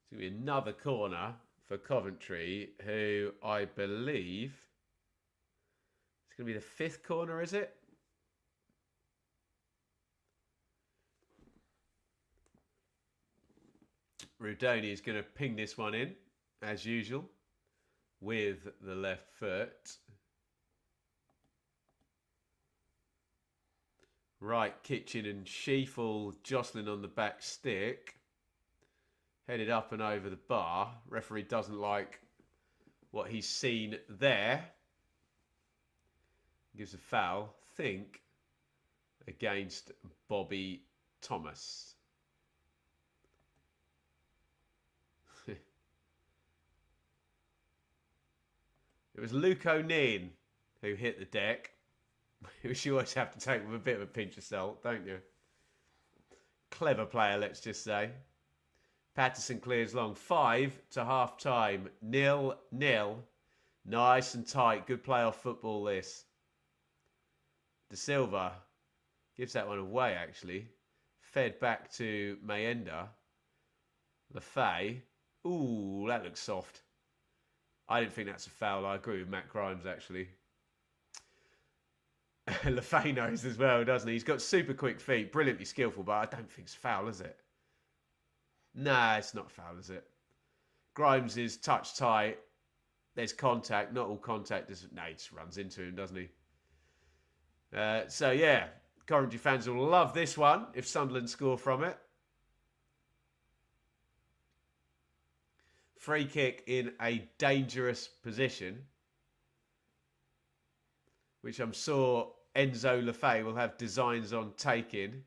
It's going to be another corner for Coventry, who I believe it's going to be the 5th corner, is it? Rudoni is going to ping this one in, as usual, with the left foot. Right, Kitchen and Sheafall jostling on the back stick. Headed up and over the bar. Referee doesn't like what he's seen there. Gives a foul, think, against Bobby Thomas. It was Luke O'Neill who hit the deck, which you always have to take with a bit of a pinch of salt, don't you? Clever player, let's just say. Patterson clears long. 5 to half time. 0-0. Nice and tight. Good playoff football, this. De Silva gives that one away, actually. Fed back to Mayenda. Lefay. Ooh, that looks soft. I didn't think that's a foul. I agree with Matt Grimes, actually. Lefay knows as well, doesn't he? He's got super quick feet. Brilliantly skillful, but I don't think it's foul, is it? Nah, it's not foul, is it? Grimes is touch tight. There's contact. Not all contact. No, he just runs into him, doesn't he? So, yeah. Coventry fans will love this one if Sunderland score from it. Free kick in a dangerous position, which I'm sure Enzo Lefay will have designs on taking.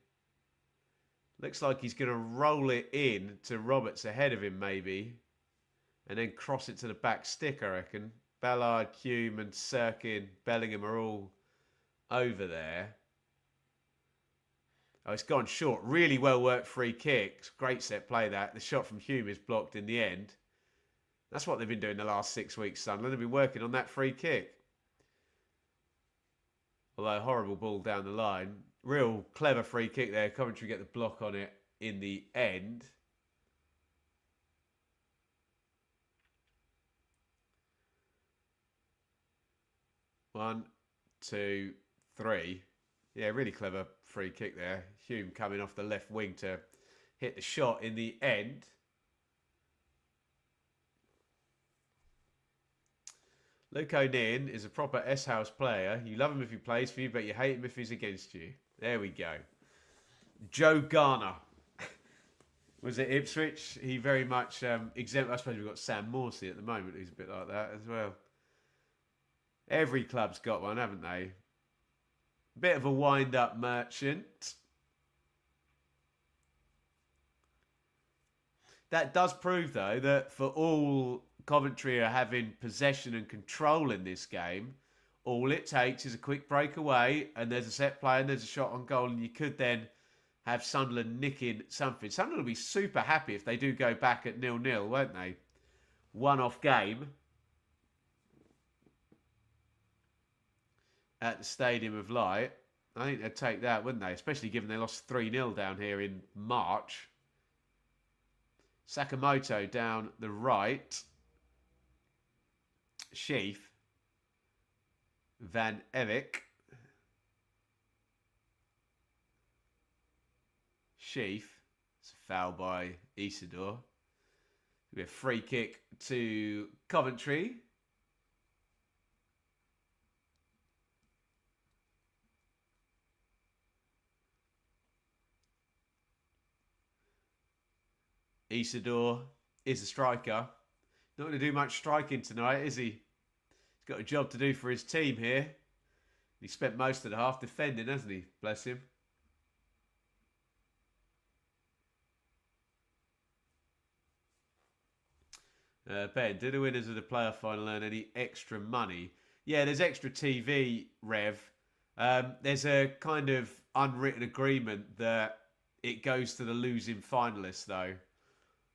Looks like he's going to roll it in to Roberts ahead of him, maybe. And then cross it to the back stick, I reckon. Ballard, Hume and Sirkin, Bellingham are all over there. Oh, it's gone short. Really well worked free kick. Great set play that. The shot from Hume is blocked in the end. That's what they've been doing the last 6 weeks, Sunderland. They've been working on that free kick. Although, horrible ball down the line. Real clever free kick there. Coventry get the block on it in the end. One, two, three. Yeah, really clever free kick there. Hume coming off the left wing to hit the shot in the end. Luke O'Neill is a proper S-House player. You love him if he plays for you, but you hate him if he's against you. There we go. Joe Garner. Was it Ipswich? He very much exempt. I suppose we've got Sam Morsey at the moment, who's a bit like that as well. Every club's got one, haven't they? Bit of a wind-up merchant. That does prove, though, that for all Coventry are having possession and control in this game, all it takes is a quick breakaway and there's a set play and there's a shot on goal, and you could then have Sunderland nicking something. Sunderland will be super happy if they do go back at 0-0, won't they? One-off game at the Stadium of Light. I think they'd take that, wouldn't they? Especially given they lost 3-0 down here in March. Sakamoto down the right. Sheaf. Van Erik. Sheaf. It's a foul by Isidore. It'll be a free kick to Coventry. Isidore is a striker. Not going to do much striking tonight, is he? He's got a job to do for his team here. He spent most of the half defending, hasn't he? Bless him. Ben, do the winners of the playoff final earn any extra money? Yeah, there's extra TV, Rev. There's a kind of unwritten agreement that it goes to the losing finalists, though.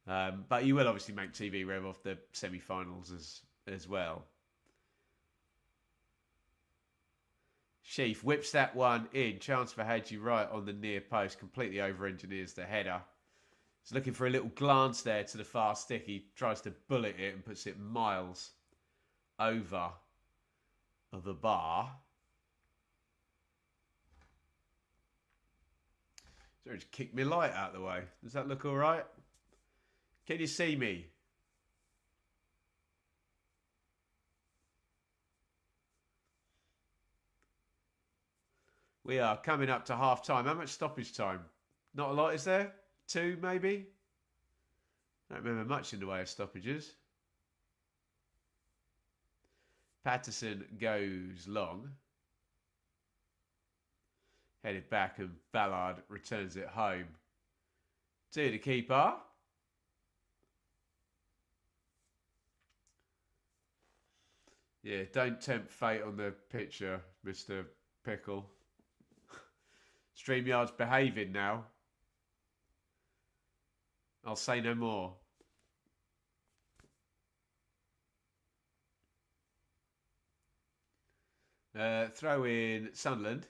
But you will obviously make TV rev off the semi-finals as well. Sheaf whips that one in. Chance for Hadji right on the near post. Completely over-engineers the header. He's looking for a little glance there to the far stick. He tries to bullet it and puts it miles over the bar. So just kick me light out of the way. Does that look all right? Can you see me? We are coming up to half time. How much stoppage time? Not a lot, is there? 2, maybe? I don't remember much in the way of stoppages. Patterson goes long. Headed back and Ballard returns it home to the keeper. Yeah, don't tempt fate on the picture, Mr. Pickle. StreamYard's behaving now. I'll say no more. Throw in Sunderland.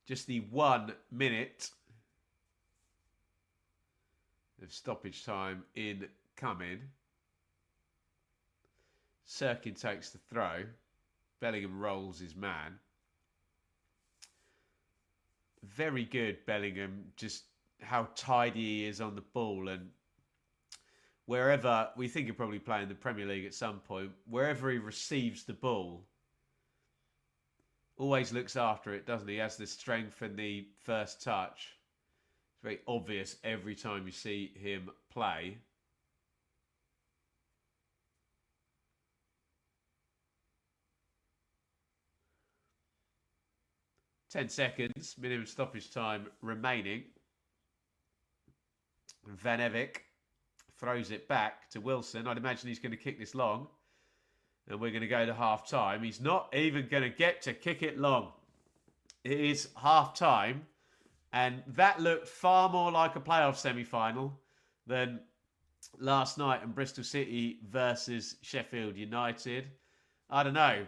Just the 1 minute of stoppage time incoming. Sirkin takes the throw. Bellingham rolls his man. Very good, Bellingham. Just how tidy he is on the ball, and wherever, we think he'll probably play in the Premier League at some point, wherever he receives the ball, always looks after it, doesn't he? He has the strength and the first touch. It's very obvious every time you see him play. Ten seconds, minimum stoppage time remaining. Van Erik throws it back to Wilson. I'd imagine he's going to kick this long. And we're going to go to half-time. He's not even going to get to kick it long. It is half-time. And that looked far more like a playoff semi-final than last night in Bristol City versus Sheffield United. I don't know.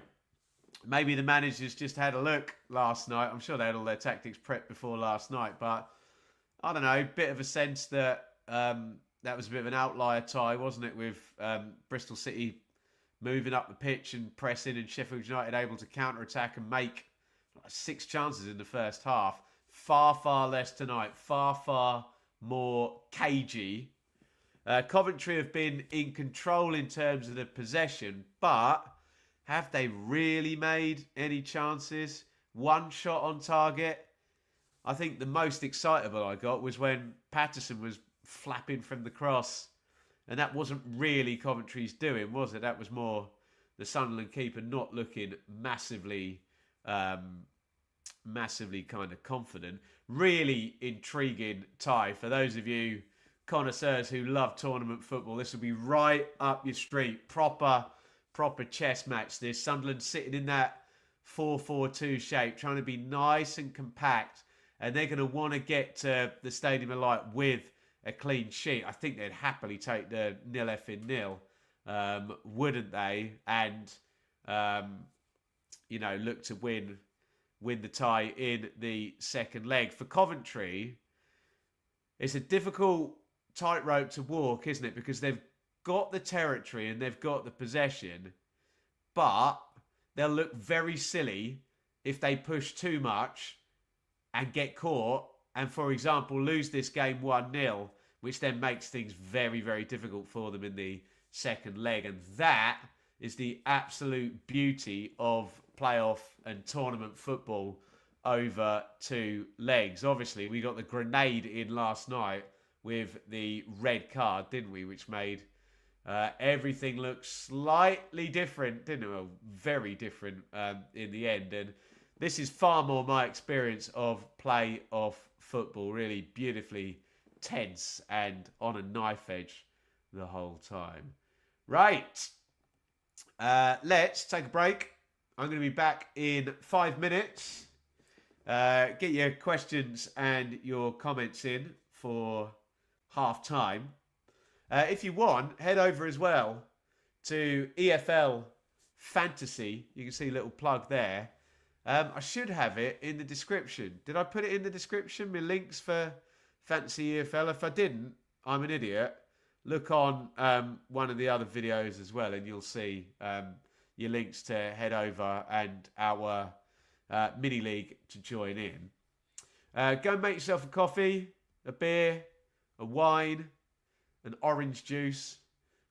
Maybe the managers just had a look last night. I'm sure they had all their tactics prepped before last night, but I don't know. Bit of a sense that that was a bit of an outlier tie, wasn't it? With Bristol City moving up the pitch and pressing, and Sheffield United able to counter-attack and make 6 chances in the first half. Far, far less tonight. Far, far more cagey. Coventry have been in control in terms of the possession, but have they really made any chances? One shot on target. I think the most excitable I got was when Patterson was flapping from the cross, and that wasn't really Coventry's doing, was it? That was more the Sunderland keeper not looking massively kind of confident. Really intriguing tie. For those of you connoisseurs who love tournament football, this will be right up your street. Proper chess match. This Sunderland sitting in that 4-4-2 shape, trying to be nice and compact, and they're going to want to get to the Stadium of Light with a clean sheet. I think they'd happily take the 0-0, wouldn't they? And look to win the tie in the second leg. For Coventry, it's a difficult tightrope to walk, isn't it? Because they've got the territory and they've got the possession, but they'll look very silly if they push too much and get caught and, for example, lose this game 1-0, which then makes things very, very difficult for them in the second leg. And that is the absolute beauty of playoff and tournament football over 2 legs. Obviously, we got the grenade in last night with the red card, didn't we? Which made everything look slightly different, didn't it? Well, very different in the end. And this is far more my experience of playoff football. Really beautifully tense and on a knife edge the whole time. Right. Let's take a break. I'm going to be back in 5 minutes. Get your questions and your comments in for half time. If you want, head over as well to EFL Fantasy. You can see a little plug there. I should have it in the description. Did I put it in the description? My links for Fantasy EFL. If I didn't, I'm an idiot. Look on one of the other videos as well, and you'll see your links to head over and our mini league to join in. Go and make yourself a coffee, a beer, a wine, an orange juice,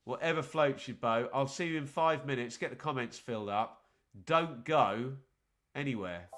whatever floats your boat. I'll see you in 5 minutes. Get the comments filled up. Don't go anywhere.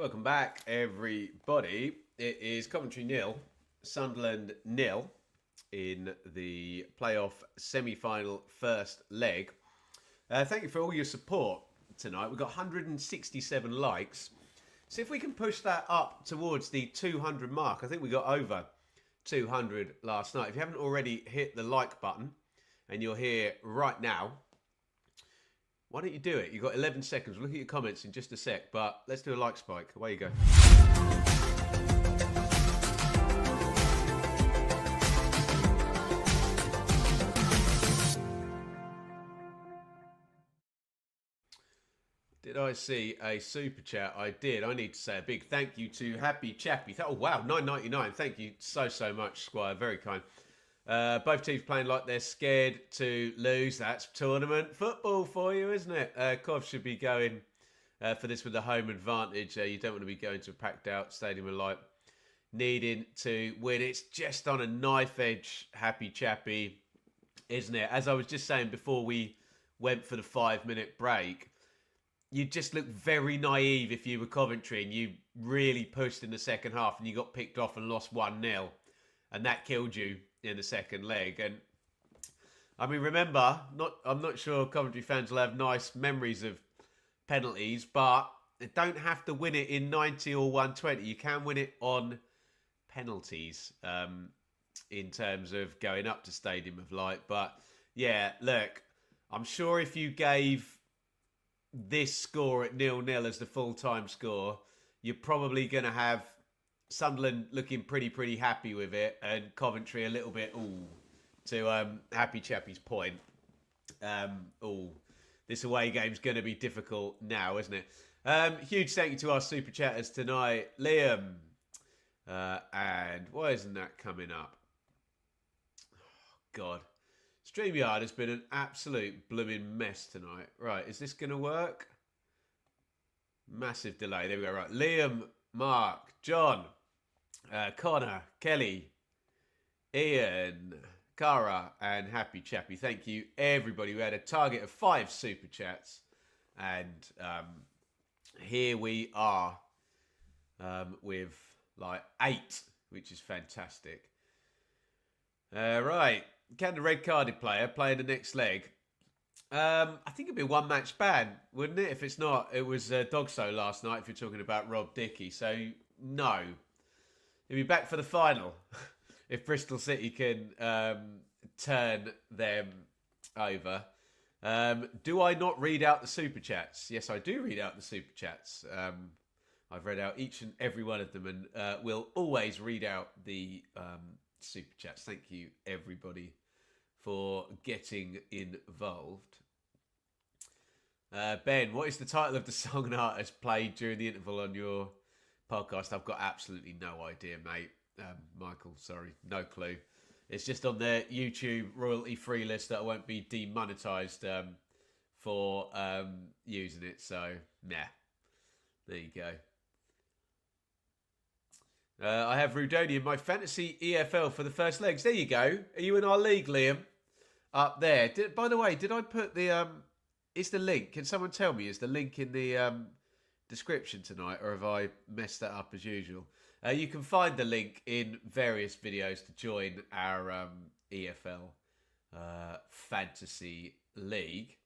Welcome back, everybody. It is Coventry 0, Sunderland 0 in the playoff semi-final first leg. Thank you for all your support tonight. We've got 167 likes. See if we can push that up towards the 200 mark. I think we got over 200 last night. If you haven't already hit the like button and you're here right now, why don't you do it? You've got 11 seconds. We'll look at your comments in just a sec, but let's do a like spike. Away you go. Did I see a super chat? I did. I need to say a big thank you to Happy Chappy. Oh, wow, $9.99. Thank you so much, Squire. Very kind. Both teams playing like they're scared to lose. That's tournament football for you, isn't it? Cov should be going for this with the home advantage. You don't want to be going to a packed out stadium of light, needing to win. It's just on a knife edge, Happy Chappy, isn't it? As I was just saying before we went for the 5-minute break, you just look very naive if you were Coventry and you really pushed in the second half and you got picked off and lost 1-0 and that killed you in the second leg. And I mean, remember, I'm not sure Coventry fans will have nice memories of penalties, but they don't have to win it in 90 or 120. You can win it on penalties in terms of going up to Stadium of Light. But yeah, look, I'm sure if you gave this score at 0-0 as the full-time score, you're probably going to have Sunderland looking pretty happy with it, and Coventry a little bit, to Happy Chappy's point. This away game's going to be difficult now, isn't it? Huge thank you to our super chatters tonight. Liam, and why isn't that coming up? Oh, God. StreamYard has been an absolute blooming mess tonight. Right, is this going to work? Massive delay. There we go. Right, Liam, Mark, John, Connor, Kelly, Ian, Cara, and Happy Chappy. Thank you, everybody. We had a target of 5 super chats, and here we are with like 8, which is fantastic. Right, can the red-carded player play in the next leg? I think it'd be a one-match ban, wouldn't it? If it's not, it was Dogso last night, if you're talking about Rob Dickey. So, no. He'll be back for the final if Bristol City can turn them over. Do I not read out the super chats? Yes, I do read out the super chats. I've read out each and every one of them, and will always read out the super chats. Thank you, everybody, for getting involved. Ben, what is the title of the song and artist played during the interval on your podcast? I've got absolutely no idea, mate. Michael, sorry, no clue. It's just on the YouTube royalty-free list that I won't be demonetized for using it. So, nah. There you go. I have Rudoni in my fantasy EFL for the first legs. There you go. Are you in our league, Liam? Up there. By the way, did I put the... is the link... Can someone tell me, is the link in the description tonight, or have I messed that up as usual? You can find the link in various videos to join our EFL Fantasy League.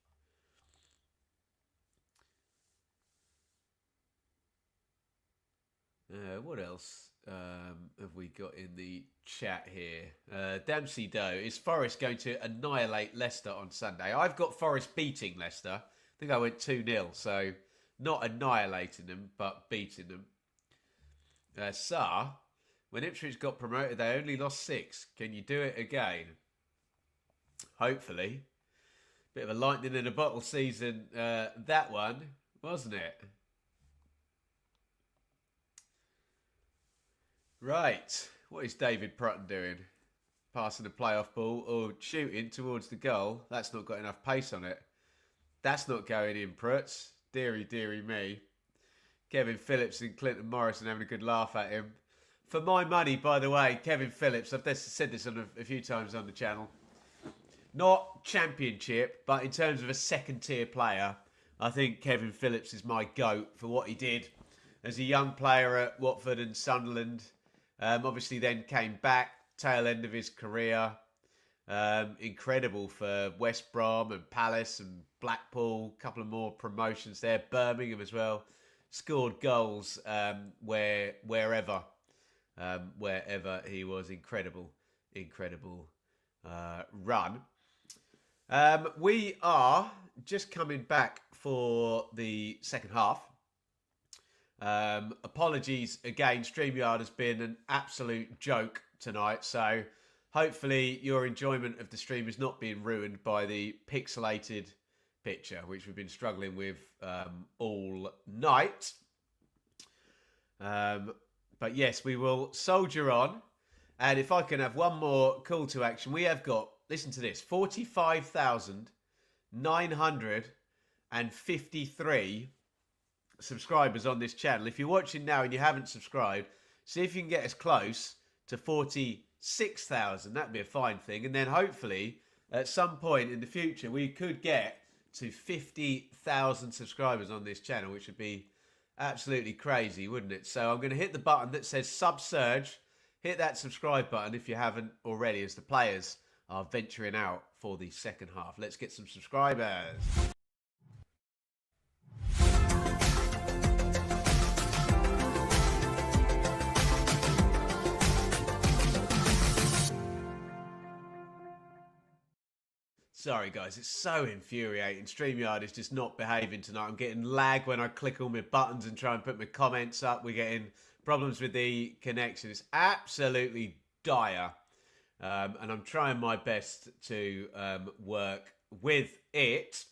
What else have we got in the chat here? Dempsey Doe, is Forest going to annihilate Leicester on Sunday? I've got Forest beating Leicester. I think I went 2-0, so not annihilating them, but beating them. Sar, when Ipswich got promoted, they only lost 6. Can you do it again? Hopefully. Bit of a lightning in a bottle season, that one, wasn't it? Right, what is David Prutton doing? Passing a playoff ball or shooting towards the goal? That's not got enough pace on it. That's not going in, Pruts. Deary me. Kevin Phillips and Clinton Morrison having a good laugh at him. For my money, by the way, Kevin Phillips, I've said this on a few times on the channel. Not Championship, but in terms of a second-tier player, I think Kevin Phillips is my GOAT for what he did as a young player at Watford and Sunderland. Obviously then came back, tail end of his career. Incredible for West Brom and Palace and Blackpool. A couple of more promotions there. Birmingham as well. Scored goals wherever he was. Incredible run. We are just coming back for the second half. Apologies again. StreamYard has been an absolute joke tonight, so hopefully your enjoyment of the stream is not being ruined by the pixelated picture, which we've been struggling with all night. But yes, we will soldier on. And if I can have one more call to action, we have got, listen to this, 45,953 subscribers on this channel. If you're watching now and you haven't subscribed, see if you can get us close to 46,000. That'd be a fine thing. And then hopefully at some point in the future, we could get to 50,000 subscribers on this channel, which would be absolutely crazy, wouldn't it? So I'm going to hit the button that says Subsurge. Hit that subscribe button if you haven't already, as the players are venturing out for the second half. Let's get some subscribers. Sorry guys, it's so infuriating. StreamYard is just not behaving tonight. I'm getting lag when I click all my buttons and try and put my comments up. We're getting problems with the connection. It's absolutely dire. And I'm trying my best to work with it.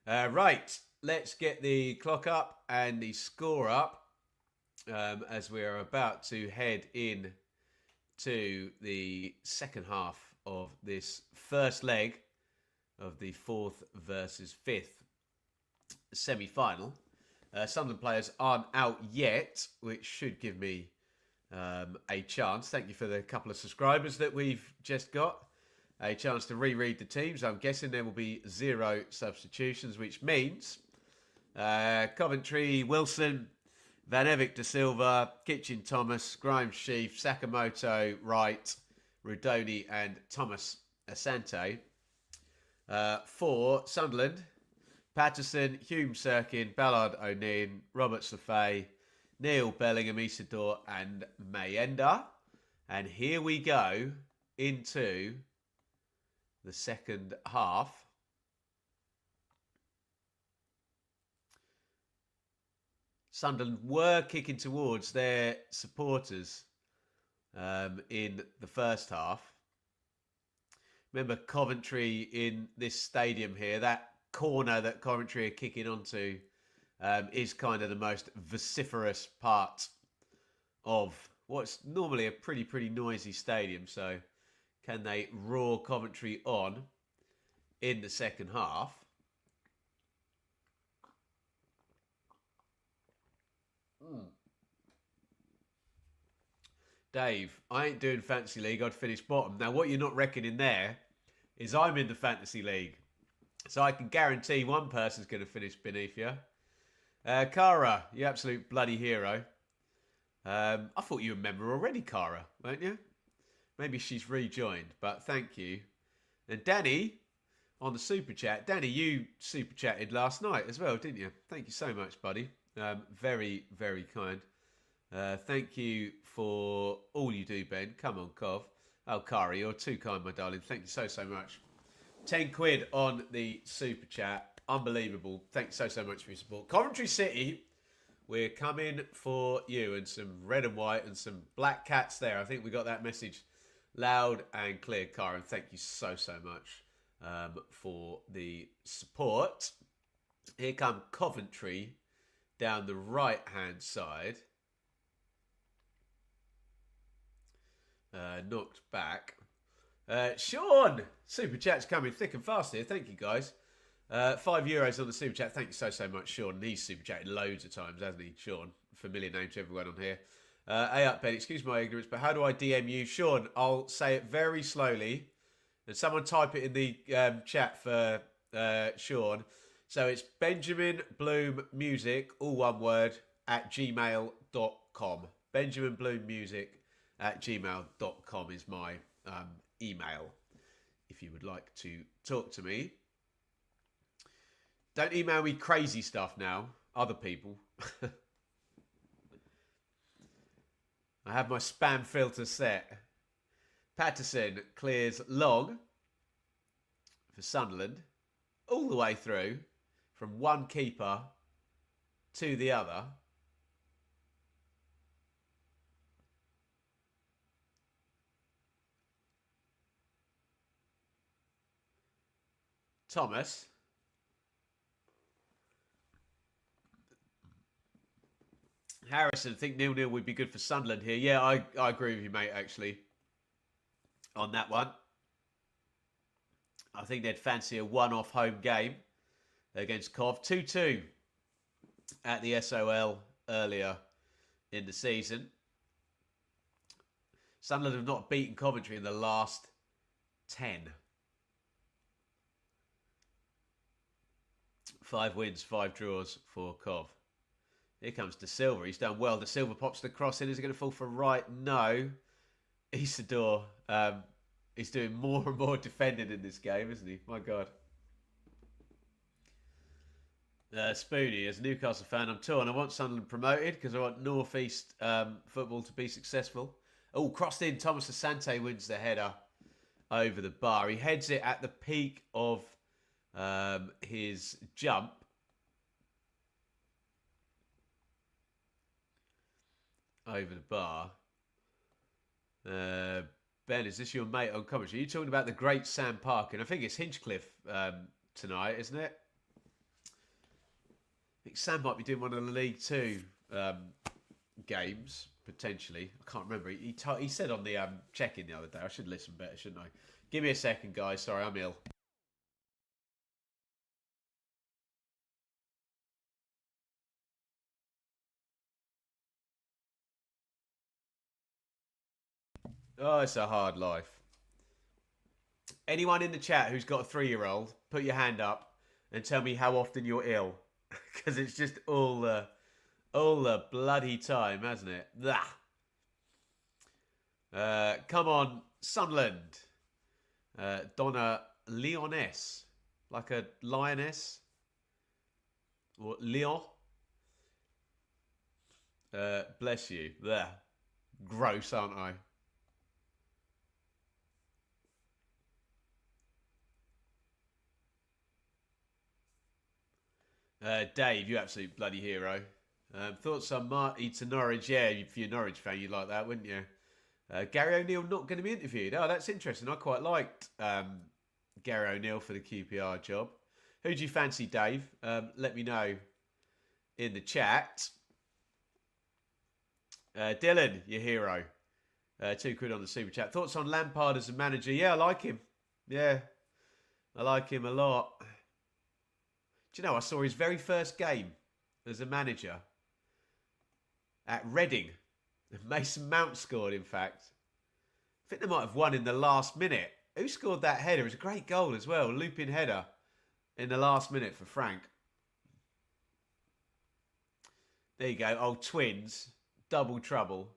Right, let's get the clock up and the score up as we are about to head in to the second half of this first leg of the 4th versus 5th semi-final. Sunderland players aren't out yet, which should give me a chance. Thank you for the couple of subscribers that we've just got. A chance to reread the teams. I'm guessing there will be 0 substitutions, which means Coventry, Wilson, Van Evik de Silva, Kitchen Thomas, Grimes Sheaf, Sakamoto, Wright, Rudoni and Thomas Asante. For Sunderland, Patterson, Hume Sirkin, Ballard O'Neill, Robert Safay, Neil Bellingham, Isidore and Mayenda. And here we go into the second half. Sunderland were kicking towards their supporters in the first half. Remember Coventry in this stadium here, that corner that Coventry are kicking onto is kind of the most vociferous part of what's normally a pretty noisy stadium. So can they roar Coventry on in the second half? Dave, I ain't doing Fantasy League. I'd finish bottom. Now, what you're not reckoning there is I'm in the Fantasy League. So I can guarantee one person's going to finish beneath you. Cara, you absolute bloody hero. I thought you were a member already, Cara, weren't you? Maybe she's rejoined, but thank you. And Danny, on the Super Chat. Danny, you Super Chatted last night as well, didn't you? Thank you so much, buddy. Very, very kind. Thank you for all you do, Ben. Come on, Cov. Oh, Kari, you're too kind, my darling. Thank you so much. 10 quid on the Super Chat. Unbelievable. Thanks so much for your support. Coventry City, we're coming for you. And some red and white and some black cats there. I think we got that message loud and clear, Karen. Thank you so much for the support. Here come Coventry down the right-hand side. Knocked back. Sean! Super Chat's coming thick and fast here. Thank you, guys. €5 on the Super Chat. Thank you so much, Sean. And he's Super Chatted loads of times, hasn't he, Sean? Familiar name to everyone on here. A up, Ben. Excuse my ignorance, but how do I DM you? Sean, I'll say it very slowly. And someone type it in the chat for Sean. So it's Benjamin Bloom Music, all one word, benjaminbloommusic@gmail.com. benjaminbloommusic@gmail.com is my email if you would like to talk to me. Don't email me crazy stuff now, other people. I have my spam filter set. Patterson clears long for Sunderland, all the way through from one keeper to the other. Thomas. Harrison, I think 0-0 would be good for Sunderland here. Yeah, I agree with you, mate, actually, on that one. I think they'd fancy a one-off home game against Cov. 2-2 at the SOL earlier in the season. Sunderland have not beaten Coventry in the last 10. 5 wins, 5 draws for Cov. Here comes De Silva. He's done well. De Silva pops the cross in. Is it going to fall for right? No. Isidore. He's doing more and more defending in this game, isn't he? My God. Spoonie, as a Newcastle fan, I'm torn. I want Sunderland promoted because I want North East football to be successful. Oh, crossed in. Thomas Asante wins the header over the bar. He heads it at the peak of his jump. Over the bar. Ben, is this your mate on commentary? Are you talking about the great Sam Parkin? I think it's Hinchcliffe tonight, isn't it? I think Sam might be doing one of the League Two games, potentially. I can't remember. He said on the check-in the other day. I should listen better, shouldn't I? Give me a second, guys. Sorry, I'm ill. Oh, it's a hard life. Anyone in the chat who's got a 3-year-old, put your hand up and tell me how often you're ill. Because it's just all the bloody time, hasn't it? Come on, Sunderland. Donna Leoness. Like a lioness. Or Leon. Bless you. There. Gross, aren't I? Dave, you absolute bloody hero. Thoughts on Marty to Norwich? Yeah, if you're a Norwich fan, you'd like that, wouldn't you? Gary O'Neill not going to be interviewed. Oh, that's interesting. I quite liked Gary O'Neill for the QPR job. Who do you fancy, Dave? Let me know in the chat. Dylan, your hero. £2 on the super chat. Thoughts on Lampard as a manager? Yeah, I like him. Yeah, I like him a lot. Do you know, I saw his very first game as a manager at Reading. Mason Mount scored, in fact. I think they might have won in the last minute. Who scored that header? It was a great goal as well. Looping header in the last minute for Frank. There you go. Old twins. Double trouble.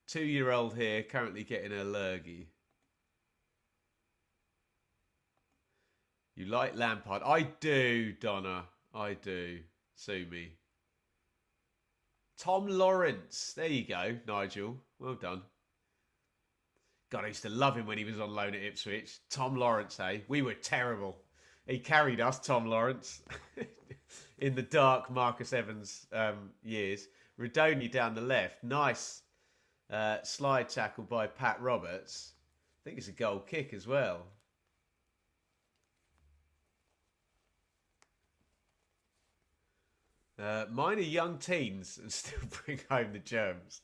2-year-old here, currently getting a lurgy. You like Lampard? I do, Donna. I do. Sue me. Tom Lawrence. There you go, Nigel. Well done. God, I used to love him when he was on loan at Ipswich. Tom Lawrence, eh? We were terrible. He carried us, Tom Lawrence, in the dark Marcus Evans years. Radoni down the left. Nice slide tackle by Pat Roberts. I think it's a goal kick as well. Mine are young teens and still bring home the germs.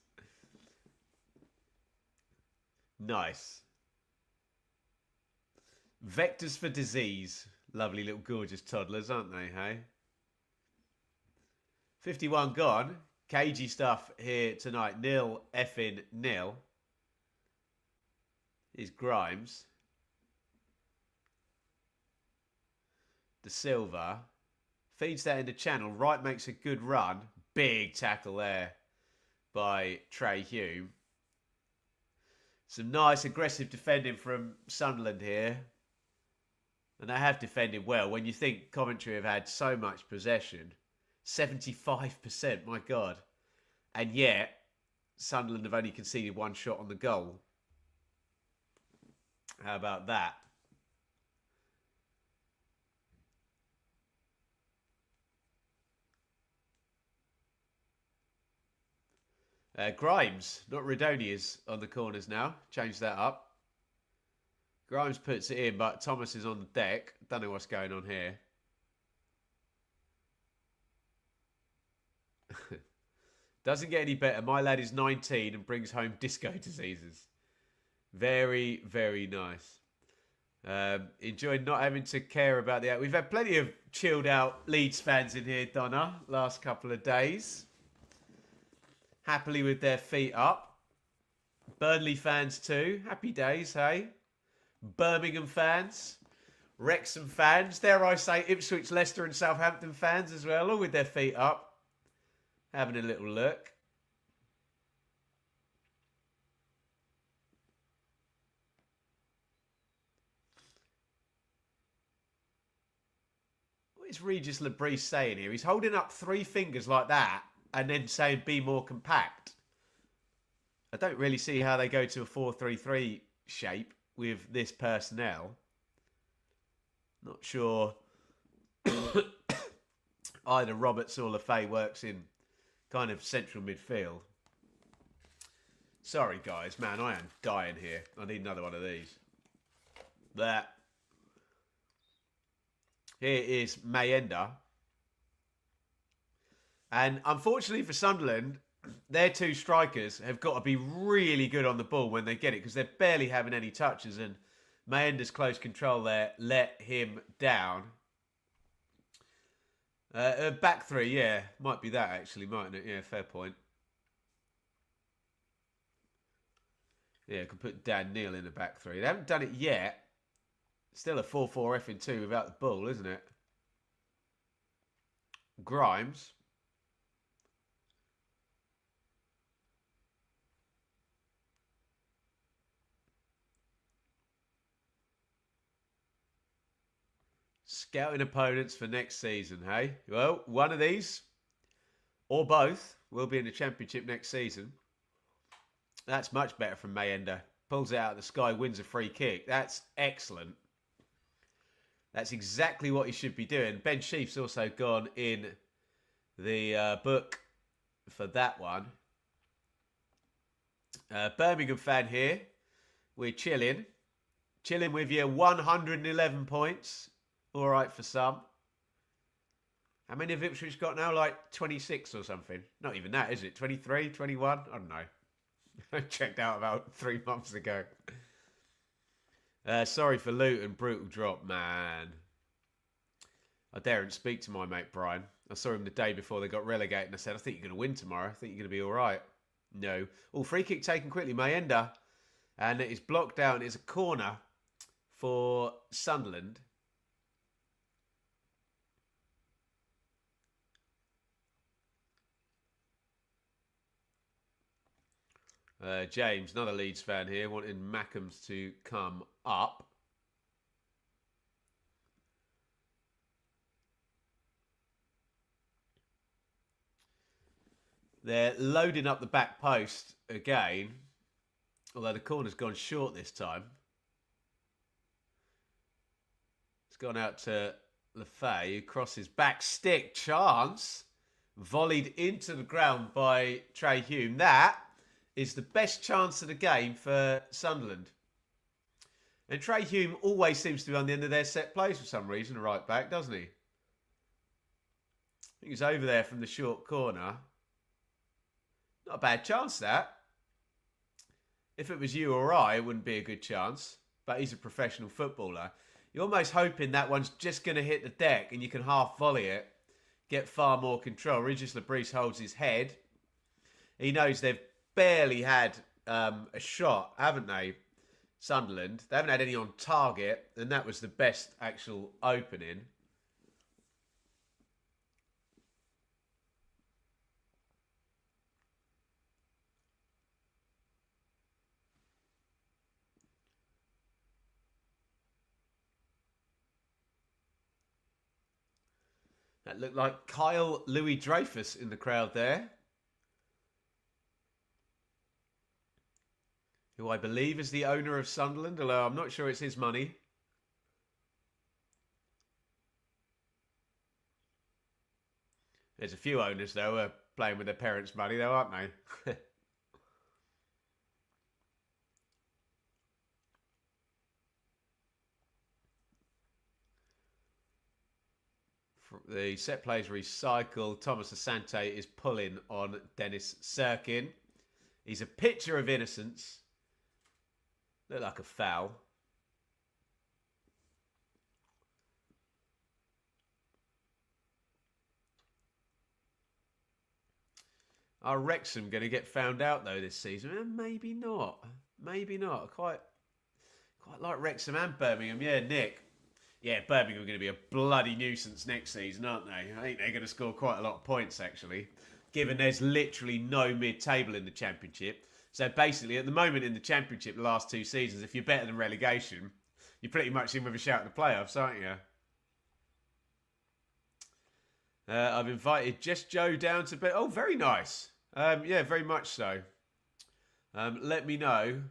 Nice. Vectors for disease. Lovely little gorgeous toddlers, aren't they, hey? 51 gone. Cagey stuff here tonight. 0 effing 0. Here's Grimes. De Silva. Feeds that into channel. Wright makes a good run. Big tackle there by Trey Hume. Some nice aggressive defending from Sunderland here. And they have defended well. When you think Coventry have had so much possession. 75%, my God. And yet, Sunderland have only conceded one shot on the goal. How about that? Grimes, not Redonius on the corners now. Change that up. Grimes puts it in, but Thomas is on the deck. Don't know what's going on here. Doesn't get any better. My lad is 19 and brings home disco diseases. Very, very nice. Enjoyed not having to care about the... We've had plenty of chilled out Leeds fans in here, Donna, last couple of days. Happily with their feet up. Burnley fans too. Happy days, hey? Birmingham fans. Wrexham fans. Dare I say Ipswich, Leicester and Southampton fans as well, all with their feet up. Having a little look. What is Regis Labrie saying here? He's holding up 3 fingers like that and then saying be more compact. I don't really see how they go to a 4-3-3 shape with this personnel. Not sure either Roberts or Lafay works in kind of central midfield. Sorry, guys. Man, I am dying here. I need another one of these. That. Here is Mayenda. And unfortunately for Sunderland, their 2 strikers have got to be really good on the ball when they get it because they're barely having any touches. And Mayenda's close control there let him down. Back 3, yeah. Might be that, actually, mightn't it? Yeah, fair point. Yeah, I can put Dan Neil in the back 3. They haven't done it yet. Still a 4-4-2 without the ball, isn't it? Grimes. Scouting opponents for next season, hey? Well, one of these, or both, will be in the Championship next season. That's much better from Mayenda. Pulls it out of the sky, wins a free kick. That's excellent. That's exactly what he should be doing. Ben Sheaf's also gone in the book for that one. Birmingham fan here. We're chilling. Chilling with you. 111 points. All right for some. How many have Ipswich got now? Like 26 or something. Not even that, is it? 23, 21? I don't know. I checked out about 3 months ago. Sorry for Luton. Brutal drop, man. I daren't speak to my mate Brian. I saw him the day before they got relegated and I said, I think you're going to win tomorrow. I think you're going to be all right. No. Oh, free kick taken quickly. Mayenda. And it is blocked down. It's a corner for Sunderland. James, another Leeds fan here, wanting Mackems to come up. They're loading up the back post again, although the corner's gone short this time. It's gone out to Lafay, who crosses back stick. Chance. Volleyed into the ground by Trey Hume. That is the best chance of the game for Sunderland. And Trey Hume always seems to be on the end of their set plays for some reason, right back, doesn't he? I think he's over there from the short corner. Not a bad chance, that. If it was you or I, it wouldn't be a good chance. But he's a professional footballer. You're almost hoping that one's just going to hit the deck and you can half volley it, get far more control. Regis Labrie holds his head. He knows they've barely had a shot, haven't they, Sunderland? They haven't had any on target, and that was the best actual opening. That looked like Kyle Louis Dreyfus in the crowd there, who I believe is the owner of Sunderland, although I'm not sure it's his money. There's a few owners, though, who are playing with their parents' money, though, aren't they? The set plays recycled. Thomas Asante is pulling on Dennis Sirkin. He's a picture of innocence. Looked like a foul. Are Wrexham going to get found out, though, this season? Maybe not. Maybe not. I quite like Wrexham and Birmingham. Yeah, Nick. Yeah, Birmingham are going to be a bloody nuisance next season, aren't they? I think they're going to score quite a lot of points, actually, given there's literally no mid-table in the Championship. So basically, at the moment in the Championship, the last 2 seasons, if you're better than relegation, you're pretty much in with a shout at the playoffs, aren't you? I've invited Just Joe down to bed. Oh, very nice. Yeah, very much so. Let me know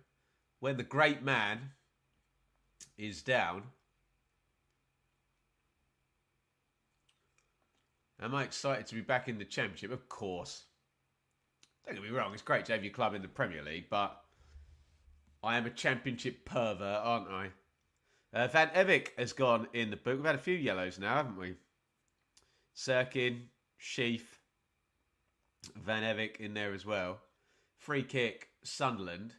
when the great man is down. Am I excited to be back in the Championship? Of course. Don't get me wrong, it's great to have your club in the Premier League, but I am a Championship pervert, aren't I? Van Evik has gone in the book. We've had a few yellows now, haven't we? Sirkin, Sheaf, Van Evik in there as well. Free kick, Sunderland.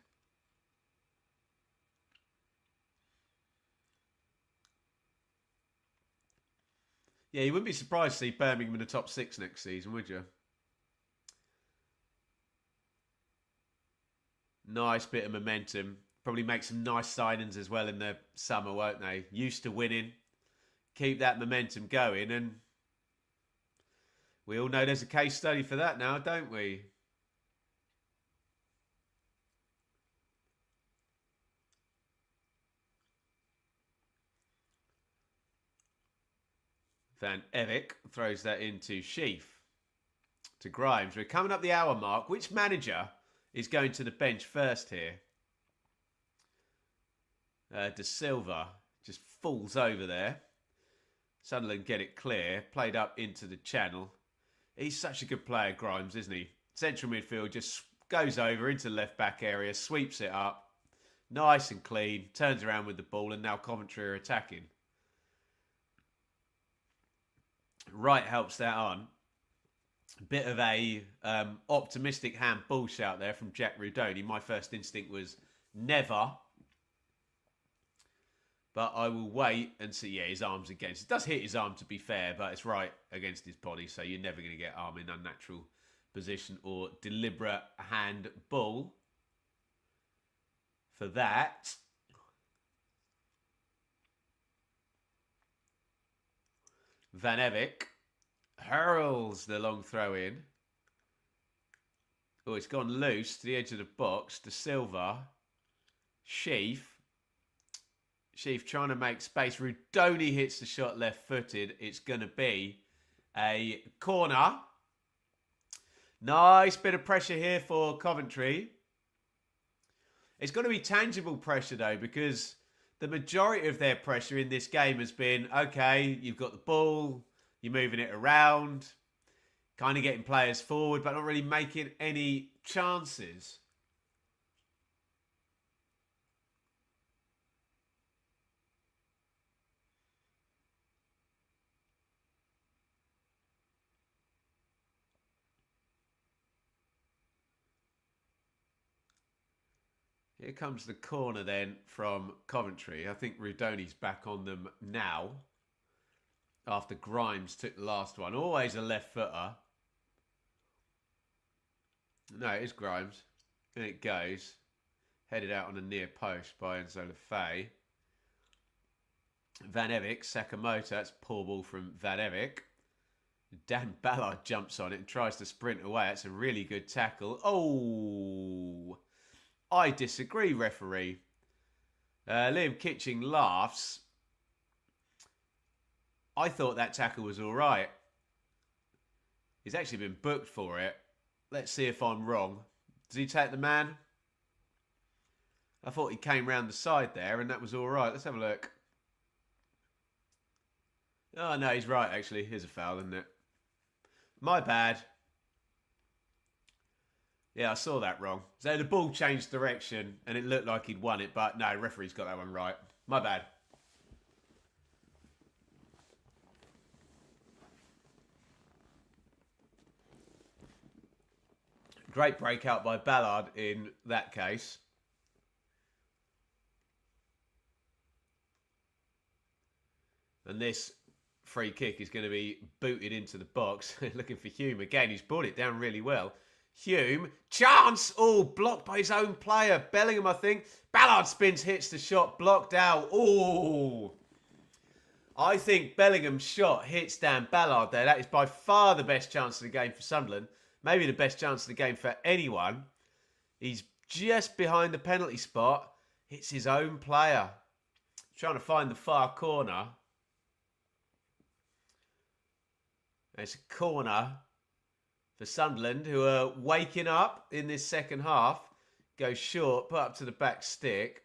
Yeah, you wouldn't be surprised to see Birmingham in the top 6 next season, would you? Nice bit of momentum. Probably make some nice signings as well in the summer, won't they? Used to winning. Keep that momentum going, and we all know there's a case study for that now, don't we? Van Evik throws that into Sheaf. To Grimes. We're coming up the hour mark. Which manager is going to the bench first here? De Silva just falls over there. Sunderland get it clear. Played up into the channel. He's such a good player, Grimes, isn't he? Central midfield just goes over into the left-back area, sweeps it up. Nice and clean. Turns around with the ball, and now Coventry are attacking. Wright helps that on. Bit of a optimistic handball shout there from Jack Rudoni. My first instinct was never. But I will wait and see. Yeah, his arm's against. It does hit his arm, to be fair, but it's right against his body, so you're never going to get arm in unnatural position or deliberate handball for that. Van Evik hurls the long throw in. Oh, it's gone loose to the edge of the box. De Silva. Sheaf. Sheaf trying to make space. Rudoni hits the shot left-footed. It's going to be a corner. Nice bit of pressure here for Coventry. It's going to be tangible pressure, though, because the majority of their pressure in this game has been, okay, you've got the ball, you're moving it around, kind of getting players forward, but not really making any chances. Here comes the corner then from Coventry. I think Rudoni's back on them now. After Grimes took the last one. Always a left footer. No, it is Grimes. And it goes. Headed out on a near post by Enzo Lefebvre. Van Evik, Sakamoto. That's poor ball from Van Evik. Dan Ballard jumps on it and tries to sprint away. That's a really good tackle. Oh! I disagree, referee. Liam Kitching laughs. I thought that tackle was all right. He's actually been booked for it. Let's see if I'm wrong. Does he take the man? I thought he came round the side there and that was all right. Let's have a look. Oh, no, he's right, actually. Here's a foul, isn't it? My bad. Yeah, I saw that wrong. So the ball changed direction and it looked like he'd won it, but no, referee's got that one right. My bad. Great breakout by Ballard in that case. And this free kick is going to be booted into the box. Looking for Hume. Again, he's brought it down really well. Hume. Chance! Oh, blocked by his own player. Bellingham, I think. Ballard spins, hits the shot. Blocked out. Oh! I think Bellingham's shot hits Dan Ballard there. That is by far the best chance of the game for Sunderland. Maybe the best chance of the game for anyone. He's just behind the penalty spot. Hits his own player. Trying to find the far corner. It's a corner for Sunderland, who are waking up in this second half. Goes short, put up to the back stick.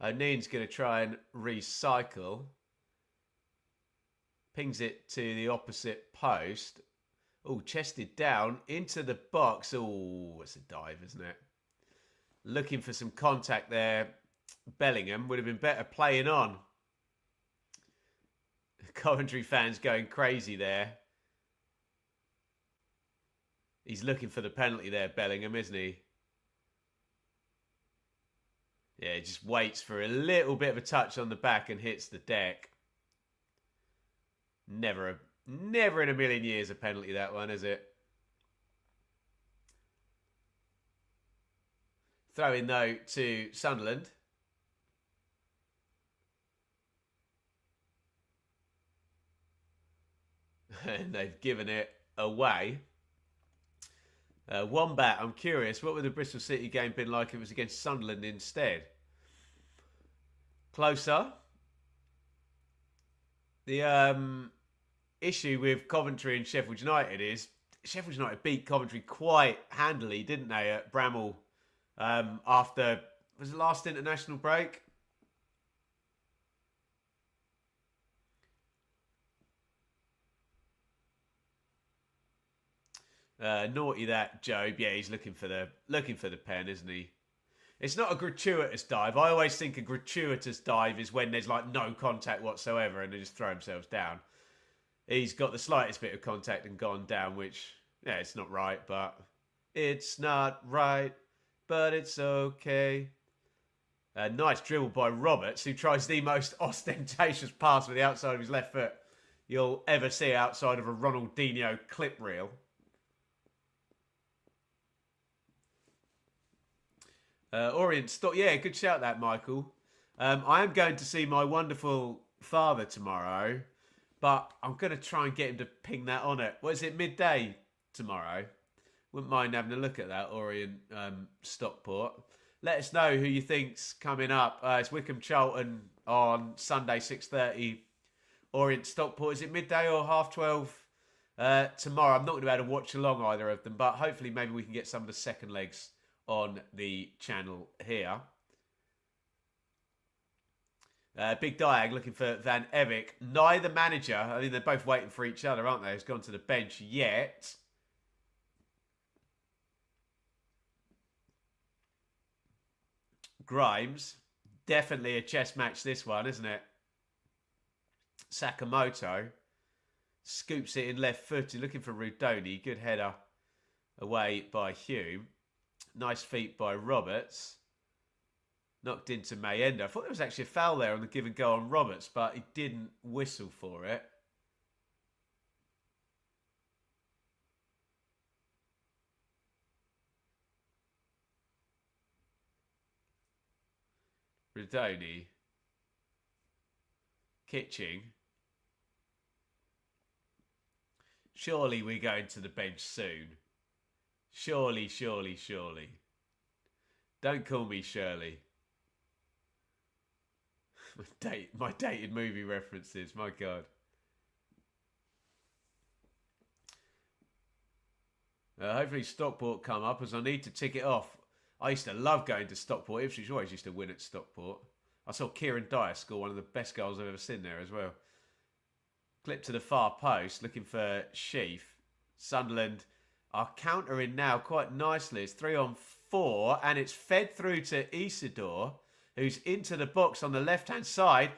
O'Neill's going to try and recycle. Pings it to the opposite post. Oh, chested down into the box. Oh, it's a dive, isn't it? Looking for some contact there. Bellingham would have been better playing on. Coventry fans going crazy there. He's looking for the penalty there, Bellingham, isn't he? Yeah, he just waits for a little bit of a touch on the back and hits the deck. Never in a million years a penalty, that one, is it? Throw in, though, to Sunderland. And they've given it away. Wombat, I'm curious, what would the Bristol City game been like if it was against Sunderland instead? Closer. The issue with Coventry and Sheffield United is Sheffield United beat Coventry quite handily, didn't they, at Bramall after, was it last international break? Naughty that, Job. Yeah, he's looking for the pen, isn't he? It's not a gratuitous dive. I always think a gratuitous dive is when there's like no contact whatsoever and they just throw themselves down. He's got the slightest bit of contact and gone down, which, yeah, it's not right, but it's not right, but it's okay. Nice dribble by Roberts, who tries the most ostentatious pass with the outside of his left foot you'll ever see outside of a Ronaldinho clip reel. Orient stop. Yeah, good shout that, Michael. I am going to see my wonderful father tomorrow, but I'm going to try and get him to ping that on it. What is it, midday tomorrow? Wouldn't mind having a look at that, Orient Stockport. Let us know who you think's coming up. It's Wycombe Charlton on Sunday, 6:30. Orient Stockport. Is it midday or 12:30 tomorrow? I'm not going to be able to watch along either of them, but hopefully maybe we can get some of the second legs on the channel here. Big Diag looking for Van Evik. Neither manager, I think they're both waiting for each other, aren't they? Has gone to the bench yet. Grimes. Definitely a chess match, this one, isn't it? Sakamoto. Scoops it in left footed, looking for Rudoni. Good header away by Hume. Nice feet by Roberts. Knocked into Mayenda. I thought there was actually a foul there on the give and go on Roberts, but he didn't whistle for it. Rudoni. Kitching. Surely we're going to the bench soon. Surely, surely, surely. Don't call me Shirley. My dated movie references, my God. Hopefully Stockport come up as I need to tick it off. I used to love going to Stockport. Ipswich always used to win at Stockport. I saw Kieran Dyer score one of the best goals I've ever seen there as well. Clip to the far post, looking for Sheaf. Sunderland are countering now quite nicely. It's 3-on-4, and it's fed through to Isidore, who's into the box on the left-hand side.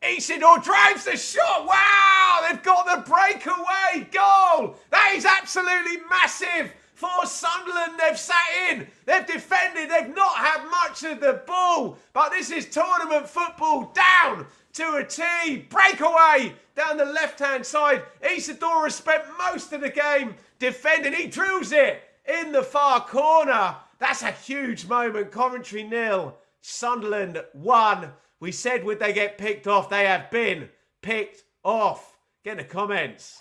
Isidore drives the shot. Wow, they've got the breakaway goal. That is absolutely massive for Sunderland. They've sat in, they've defended, they've not had much of the ball. But this is tournament football, down to a T. Breakaway down the left-hand side. Isidore has spent most of the game defending. He drills it in the far corner. That's a huge moment. Coventry 0, Sunderland 1. We said would they get picked off? They have been picked off. Get in the comments.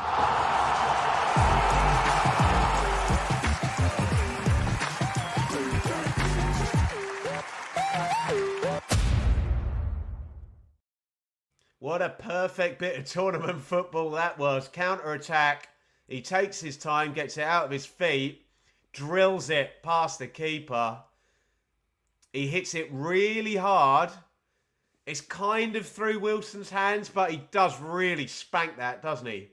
What a perfect bit of tournament football that was. Counter-attack. He takes his time, gets it out of his feet, drills it past the keeper. He hits it really hard. It's kind of through Wilson's hands, but he does really spank that, doesn't he?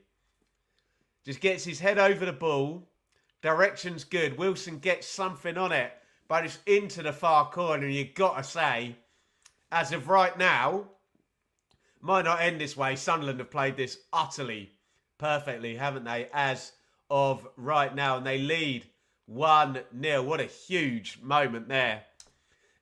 Just gets his head over the ball. Direction's good. Wilson gets something on it, but it's into the far corner. And you've got to say, as of right now, might not end this way. Sunderland have played this utterly perfectly, haven't they? As of right now. And they lead 1-0. What a huge moment there.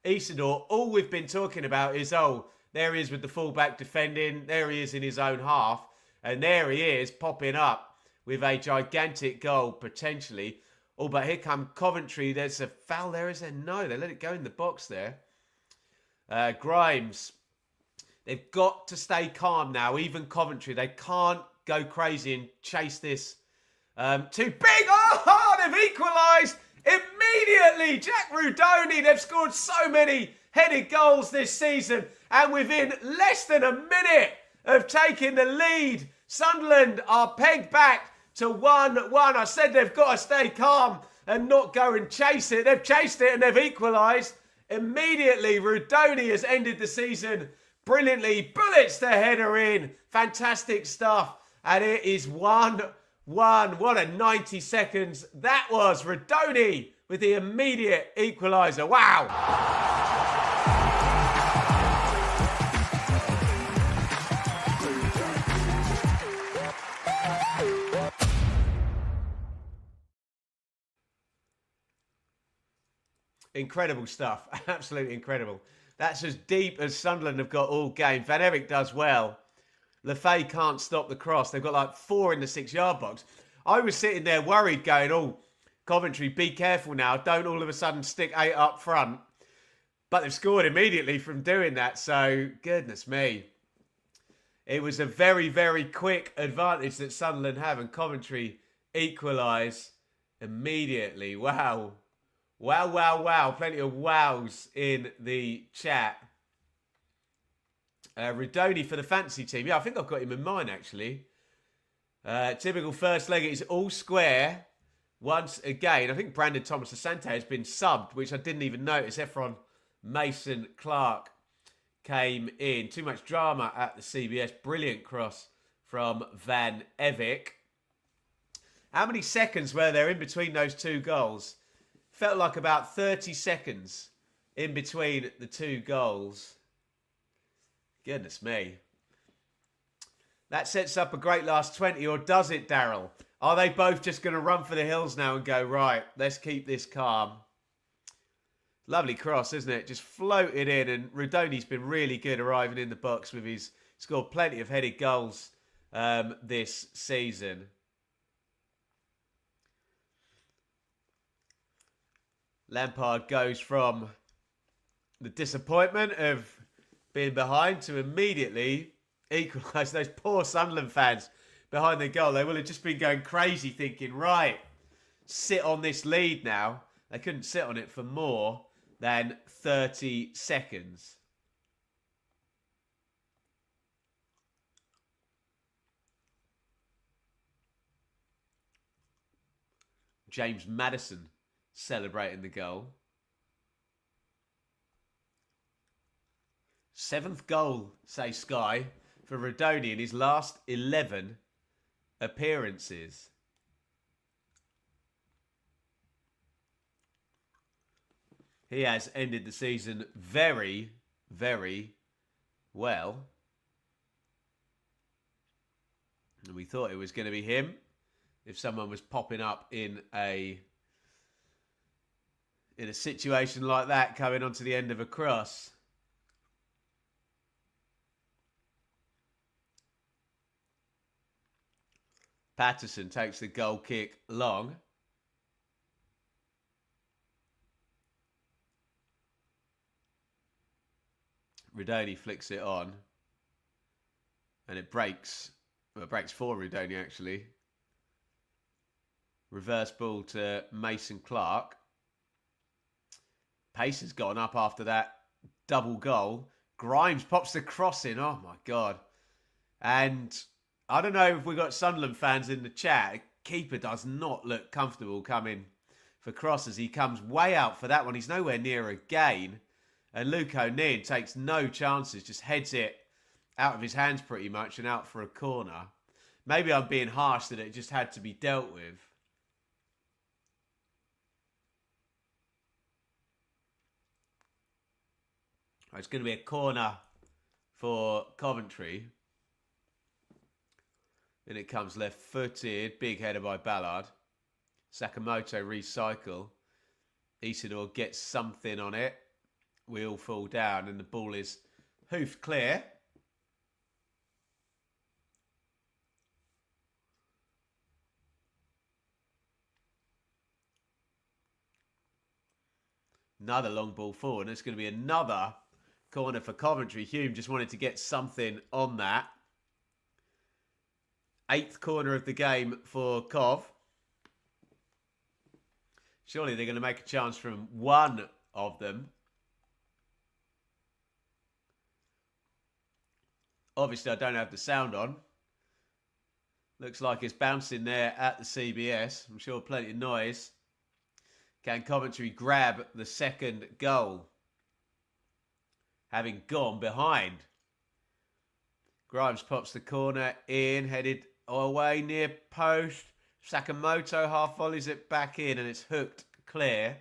Isidore, all we've been talking about is, oh, there he is with the fullback defending. There he is in his own half. And there he is popping up with a gigantic goal, potentially. Oh, but here come Coventry. There's a foul there, is there? No, they let it go in the box there. Grimes. They've got to stay calm now. Even Coventry, they can't go crazy and chase this too big. Oh, they've equalised immediately. Jack Rudoni, they've scored so many headed goals this season. And within less than a minute of taking the lead, Sunderland are pegged back to 1-1. I said they've got to stay calm and not go and chase it. They've chased it and they've equalised immediately. Rudoni has ended the season brilliantly. Bullets the header in. Fantastic stuff. And it is 1-1. What a 90 seconds that was. Rudoni with the immediate equaliser. Wow. Incredible stuff. Absolutely incredible. That's as deep as Sunderland have got all game. Van Eyck does well. Lefay can't stop the cross. They've got like 4 in the 6-yard box. I was sitting there worried going, oh, Coventry, be careful now. Don't all of a sudden stick 8 up front. But they've scored immediately from doing that. So, goodness me. It was a very, very quick advantage that Sunderland have. And Coventry equalise immediately. Wow. Wow, wow, wow. Plenty of wows in the chat. Rudoni for the fantasy team. Yeah, I think I've got him in mind, actually. Typical first leg. It's all square. Once again, I think Brandon Thomas Asante has been subbed, which I didn't even notice. Efron Mason Clark came in. Too much drama at the CBS. Brilliant cross from Van Eyck. How many seconds were there in between those two goals? Felt like about 30 seconds in between the two goals. Goodness me. That sets up a great last 20, or does it, Daryl? Are they both just going to run for the hills now and go, right, let's keep this calm? Lovely cross, isn't it? Just floated in, and Rudoni's been really good arriving in the box with his... Scored plenty of headed goals this season. Lampard goes from the disappointment of being behind to immediately equalise. Those poor Sunderland fans behind the goal. They will have just been going crazy thinking, right, sit on this lead now. They couldn't sit on it for more than 30 seconds. James Maddison celebrating the goal. 7th goal, say Sky, for Rodoni in his last 11 appearances. He has ended the season very, very well. And we thought it was going to be him if someone was popping up in a situation like that, coming onto the end of a cross. Patterson takes the goal kick long. Rodoni flicks it on. And it breaks. Well, it breaks for Rodoni, actually. Reverse ball to Mason Clark. Pace has gone up after that double goal. Grimes pops the cross in. Oh, my God. And I don't know if we've got Sunderland fans in the chat. Keeper does not look comfortable coming for crosses. He comes way out for that one. He's nowhere near a gain. And Luke O'Neill takes no chances. Just heads it out of his hands pretty much and out for a corner. Maybe I'm being harsh that it just had to be dealt with. It's going to be a corner for Coventry. And it comes left-footed. Big header by Ballard. Sakamoto recycle. Isidore gets something on it. We all fall down and the ball is hoofed clear. Another long ball forward. And it's going to be another corner for Coventry. Hume just wanted to get something on that. 8th corner of the game for Cov. Surely they're going to make a chance from one of them. Obviously, I don't have the sound on. Looks like it's bouncing there at the CBS. I'm sure plenty of noise. Can Coventry grab the 2nd goal? Having gone behind. Grimes pops the corner in, headed away near post. Sakamoto half volleys it back in and it's hooked clear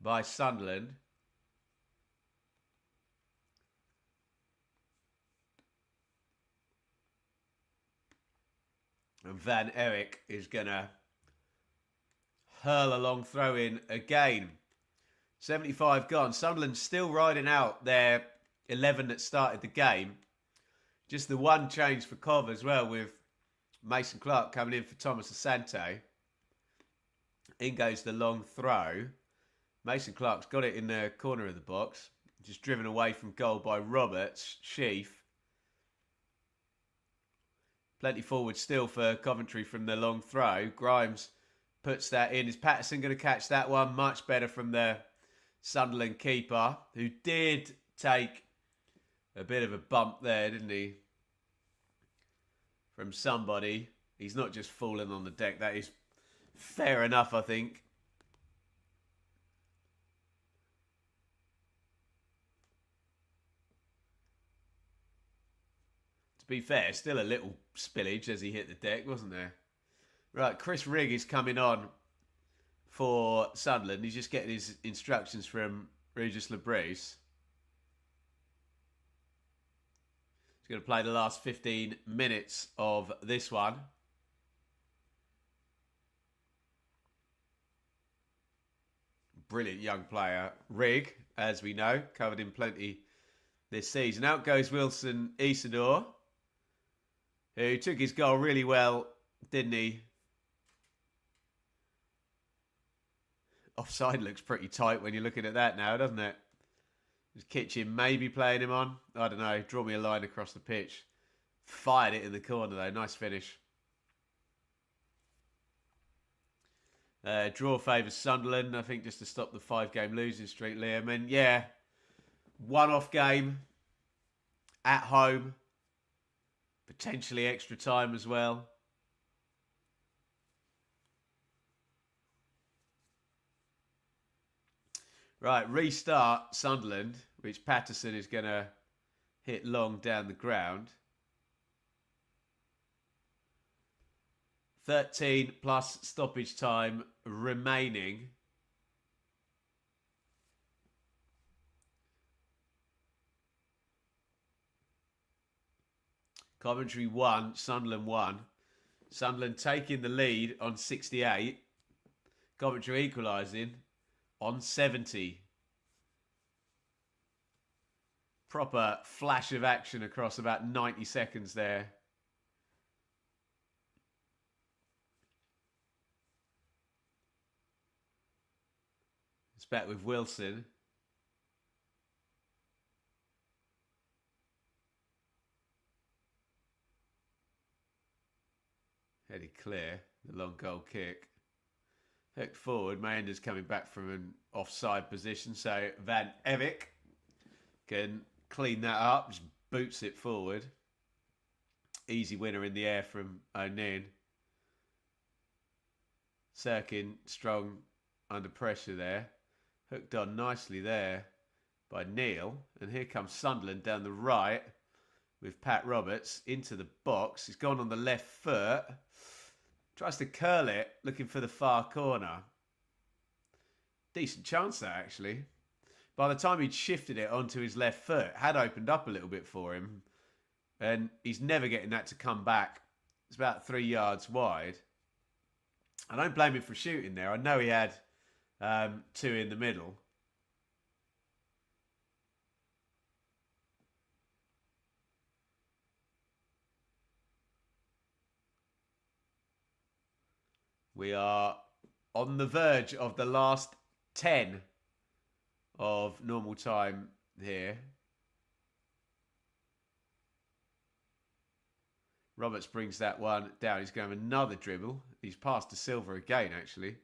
by Sunderland. And Van Eyck is going to hurl a long throw in again. 75 gone. Sunderland still riding out their 11 that started the game. Just the one change for Cov as well, with Mason Clark coming in for Thomas Asante. In goes the long throw. Mason Clark's got it in the corner of the box. Just driven away from goal by Roberts. Sheaf. Plenty forward still for Coventry from the long throw. Grimes puts that in. Is Patterson going to catch that one? Much better from the Sunderland keeper, who did take a bit of a bump there, didn't he? From somebody. He's not just falling on the deck. That is fair enough, I think. To be fair, still a little spillage as he hit the deck, wasn't there? Right, Chris Rigg is coming on for Sunderland. He's just getting his instructions from Regis Labrise. He's going to play the last 15 minutes of this one. Brilliant young player. Rigg, as we know, covered in plenty this season. Out goes Wilson Isidore, who took his goal really well, didn't he? Offside looks pretty tight when you're looking at that now, doesn't it? Is Kitchen maybe playing him on? I don't know. Draw me a line across the pitch. Fired it in the corner, though. Nice finish. Draw favours Sunderland, I think, just to stop the 5-game losing streak, Liam. And yeah, one-off game at home. Potentially extra time as well. Right, restart Sunderland, which Patterson is going to hit long down the ground. 13 plus stoppage time remaining. Coventry 1, Sunderland 1. Sunderland taking the lead on 68. Coventry equalising on 70. Proper flash of action across about 90 seconds there. It's back with Wilson. Headed clear, the long goal kick. Hooked forward, Mayender's coming back from an offside position, so Van Evik can clean that up, just boots it forward. Easy winner in the air from O'Neill. Sirkin strong under pressure there. Hooked on nicely there by Neil. And here comes Sunderland down the right with Pat Roberts into the box. He's gone on the left foot. Tries to curl it, looking for the far corner. Decent chance there, actually. By the time he'd shifted it onto his left foot, it had opened up a little bit for him. And he's never getting that to come back. It's about 3 yards wide. I don't blame him for shooting there. I know he had 2 in the middle. We are on the verge of the last 10 of normal time here. Roberts brings that one down. He's going to have another dribble. He's passed to Silva again, actually.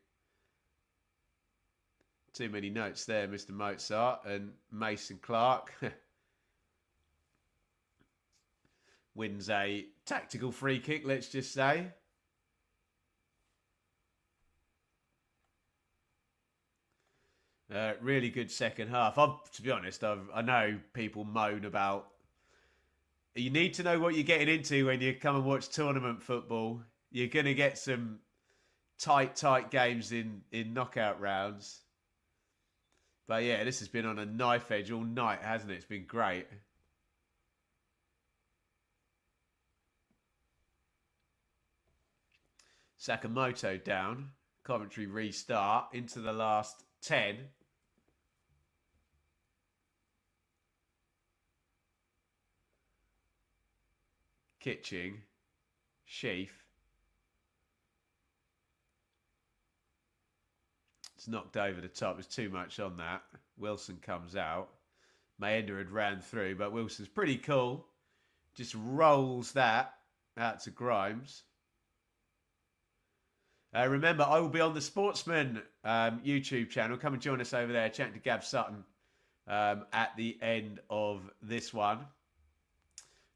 Too many notes there, Mr. Mozart. And Mason Clark wins a tactical free kick, let's just say. Really good second half. To be honest, I know people moan about... You need to know what you're getting into when you come and watch tournament football. You're going to get some tight games in knockout rounds. But yeah, this has been on a knife edge all night, hasn't it? It's been great. Sakamoto down. Coventry restart into the last 10. Kitching, Sheaf. It's knocked over the top. There's too much on that. Wilson comes out. Mayenda had ran through, but Wilson's pretty cool. Just rolls that out to Grimes. Remember, I will be on the Sportsman YouTube channel. Come and join us over there, chatting to Gav Sutton at the end of this one.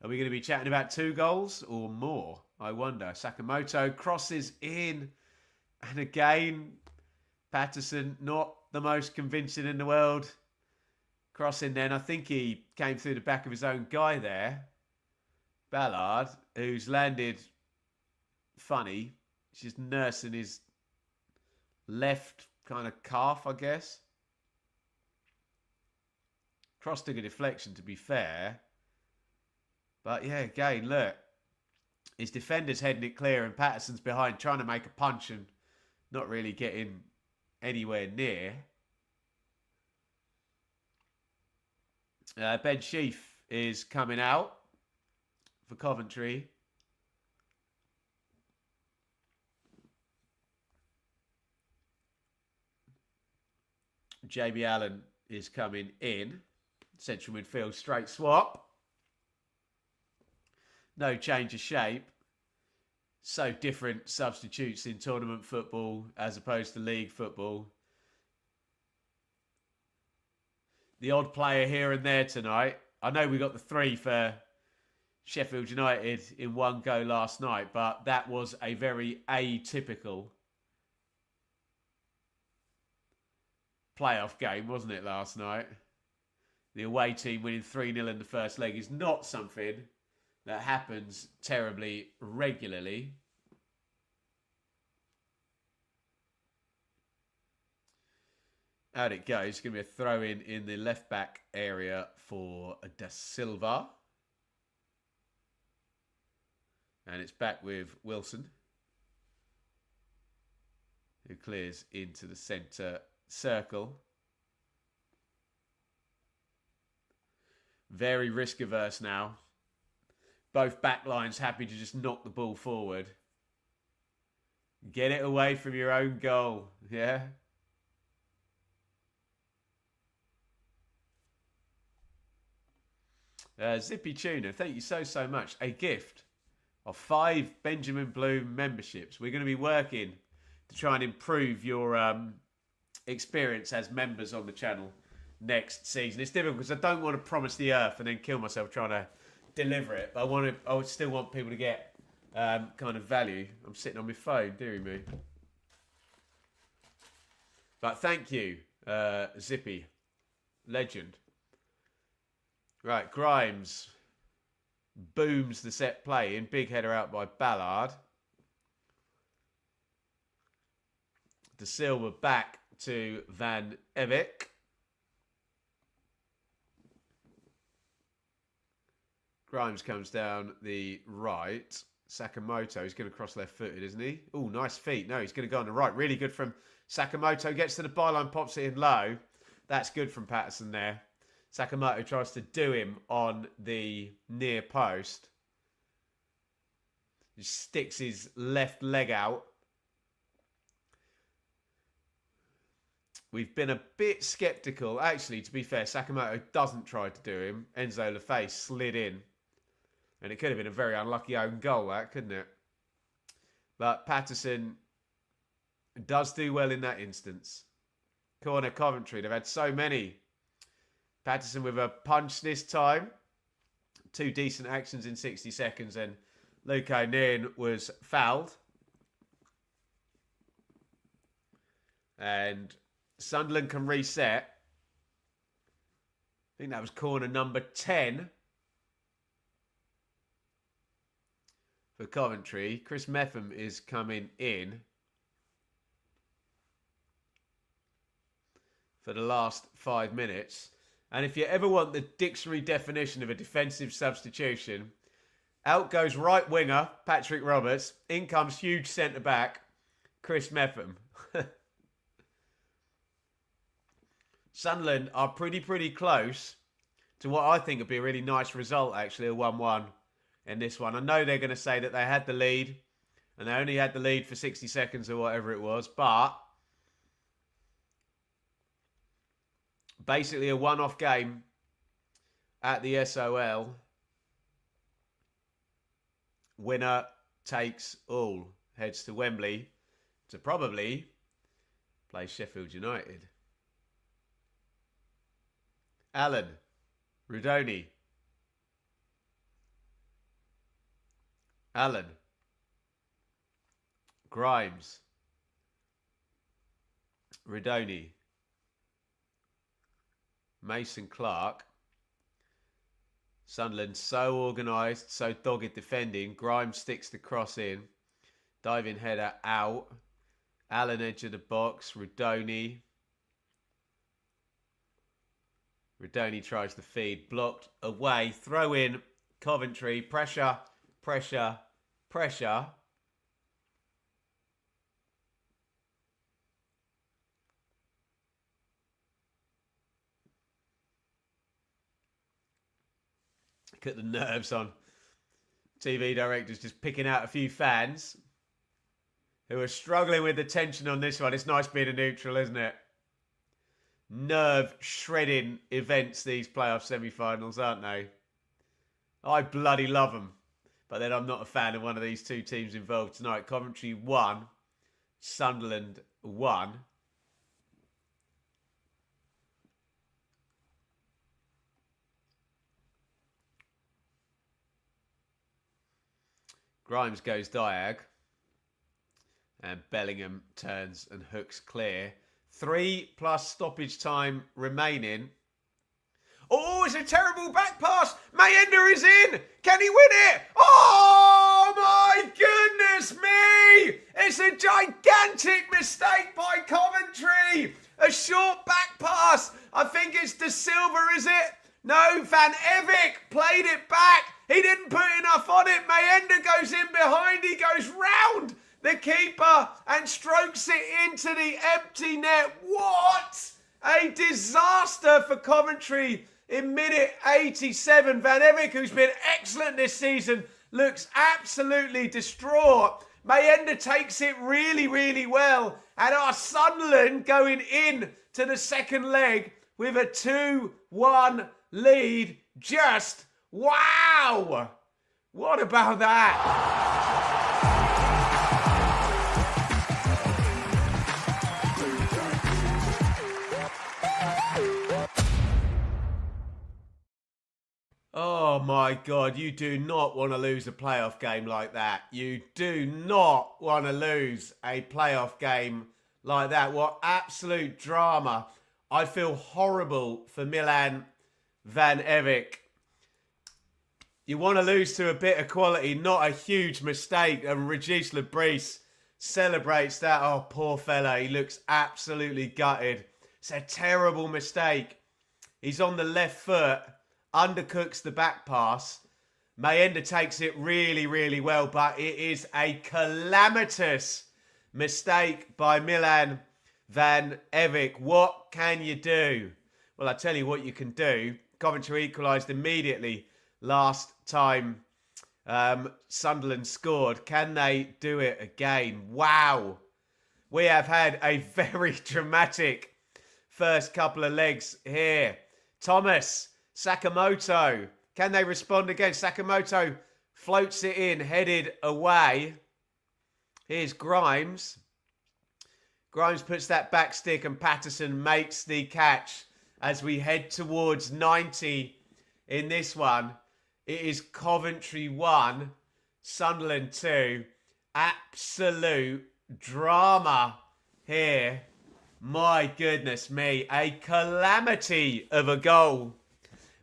Are we going to be chatting about 2 goals or more? I wonder. Sakamoto crosses in. And again, Patterson, not the most convincing in the world. Crossing then. I think he came through the back of his own guy there. Ballard, who's landed funny. He's just nursing his left kind of calf, I guess. Cross took a deflection, to be fair. But yeah, again, look. His defender's heading it clear and Patterson's behind trying to make a punch and not really getting anywhere near. Ben Sheaf is coming out for Coventry. JB Allen is coming in. Central midfield straight swap. No change of shape. So different substitutes in tournament football as opposed to league football. The odd player here and there tonight. I know we got the 3 for Sheffield United in one go last night, but that was a very atypical playoff game, wasn't it, last night? The away team winning 3-0 in the first leg is not something that happens terribly regularly. Out it goes. It's going to be a throw-in in the left-back area for Da Silva. And it's back with Wilson, who clears into the centre circle. Very risk-averse now. Both backlines happy to just knock the ball forward. Get it away from your own goal. Yeah. Zippy Tuna, thank you so much. A gift of 5 Benjamin Bloom memberships. We're going to be working to try and improve your experience as members on the channel next season. It's difficult because I don't want to promise the earth and then kill myself trying to deliver it. But I would still want people to get kind of value. I'm sitting on my phone, dearie me. But thank you, Zippy. Legend. Right, Grimes booms the set play in. Big header out by Ballard. De Silva back to Van Evik. Grimes comes down the right. Sakamoto, he's going to cross left-footed, isn't he? Oh, nice feet. No, he's going to go on the right. Really good from Sakamoto. Gets to the byline, pops it in low. That's good from Patterson there. Sakamoto tries to do him on the near post. He sticks his left leg out. We've been a bit sceptical. Actually, to be fair, Sakamoto doesn't try to do him. Enzo Lefay slid in. And it could have been a very unlucky own goal, that, couldn't it? But Patterson does do well in that instance. Corner Coventry. They've had so many. Patterson with a punch this time. 2 decent actions in 60 seconds. And Luke O'Neill was fouled. And Sunderland can reset. I think that was corner number 10 for Coventry. Chris Metham is coming in for the last 5 minutes. And if you ever want the dictionary definition of a defensive substitution, out goes right winger, Patrick Roberts. In comes huge centre-back, Chris Metham. Sunderland are pretty close to what I think would be a really nice result, actually, a 1-1 in this one. I know they're going to say that they had the lead, and they only had the lead for 60 seconds or whatever it was, but basically a one-off game at the SOL. Winner takes all. Heads to Wembley to probably play Sheffield United. Allen. Rudoni. Allen. Grimes. Rudoni. Mason Clark. Sunderland so organised, so dogged defending. Grimes sticks the cross in. Diving header out. Allen edge of the box. Rudoni. Rudoni tries to feed. Blocked away. Throw in. Coventry. Pressure. Pressure. Pressure. Look at the nerves on TV directors just picking out a few fans who are struggling with the tension on this one. It's nice being a neutral, isn't it? Nerve-shredding events, these playoff semi-finals, aren't they? I bloody love them. But then I'm not a fan of one of these two teams involved tonight. Coventry 1, Sunderland 1. Grimes goes diag. And Bellingham turns and hooks clear. 3+ stoppage time remaining. Oh, it's a terrible back pass. Mayenda is in. Can he win it? Oh, my goodness me. It's a gigantic mistake by Coventry. A short back pass. I think it's De Silva, is it? No, Van Evik played it back. He didn't put enough on it. Mayenda goes in behind. He goes round the keeper and strokes it into the empty net. What a disaster for Coventry in minute 87. Van Evik, who's been excellent this season, looks absolutely distraught. Mayenda takes it really, really well. And our Sunderland going in to the second leg with a 2-1 lead. Just wow! What about that? Oh my God, you do not want to lose a playoff game like that. You do not want to lose a playoff game like that. What absolute drama. I feel horrible for Milan Van Evik. You want to lose to a bit of quality, not a huge mistake. And Regis Lebris celebrates that. Oh, poor fella. He looks absolutely gutted. It's a terrible mistake. He's on the left foot. Undercooks the back pass. Mayenda takes it really, really well, but it is a calamitous mistake by Milan Van Evik. What can you do? Well, I tell you what you can do. Coventry equalised immediately last time Sunderland scored. Can they do it again? Wow. We have had a very dramatic first couple of legs here. Thomas, Sakamoto, can they respond again? Sakamoto floats it in, headed away. Here's Grimes. Grimes puts that back stick and Patterson makes the catch as we head towards 90 in this one. It is Coventry 1, Sunderland 2. Absolute drama here. My goodness me, a calamity of a goal.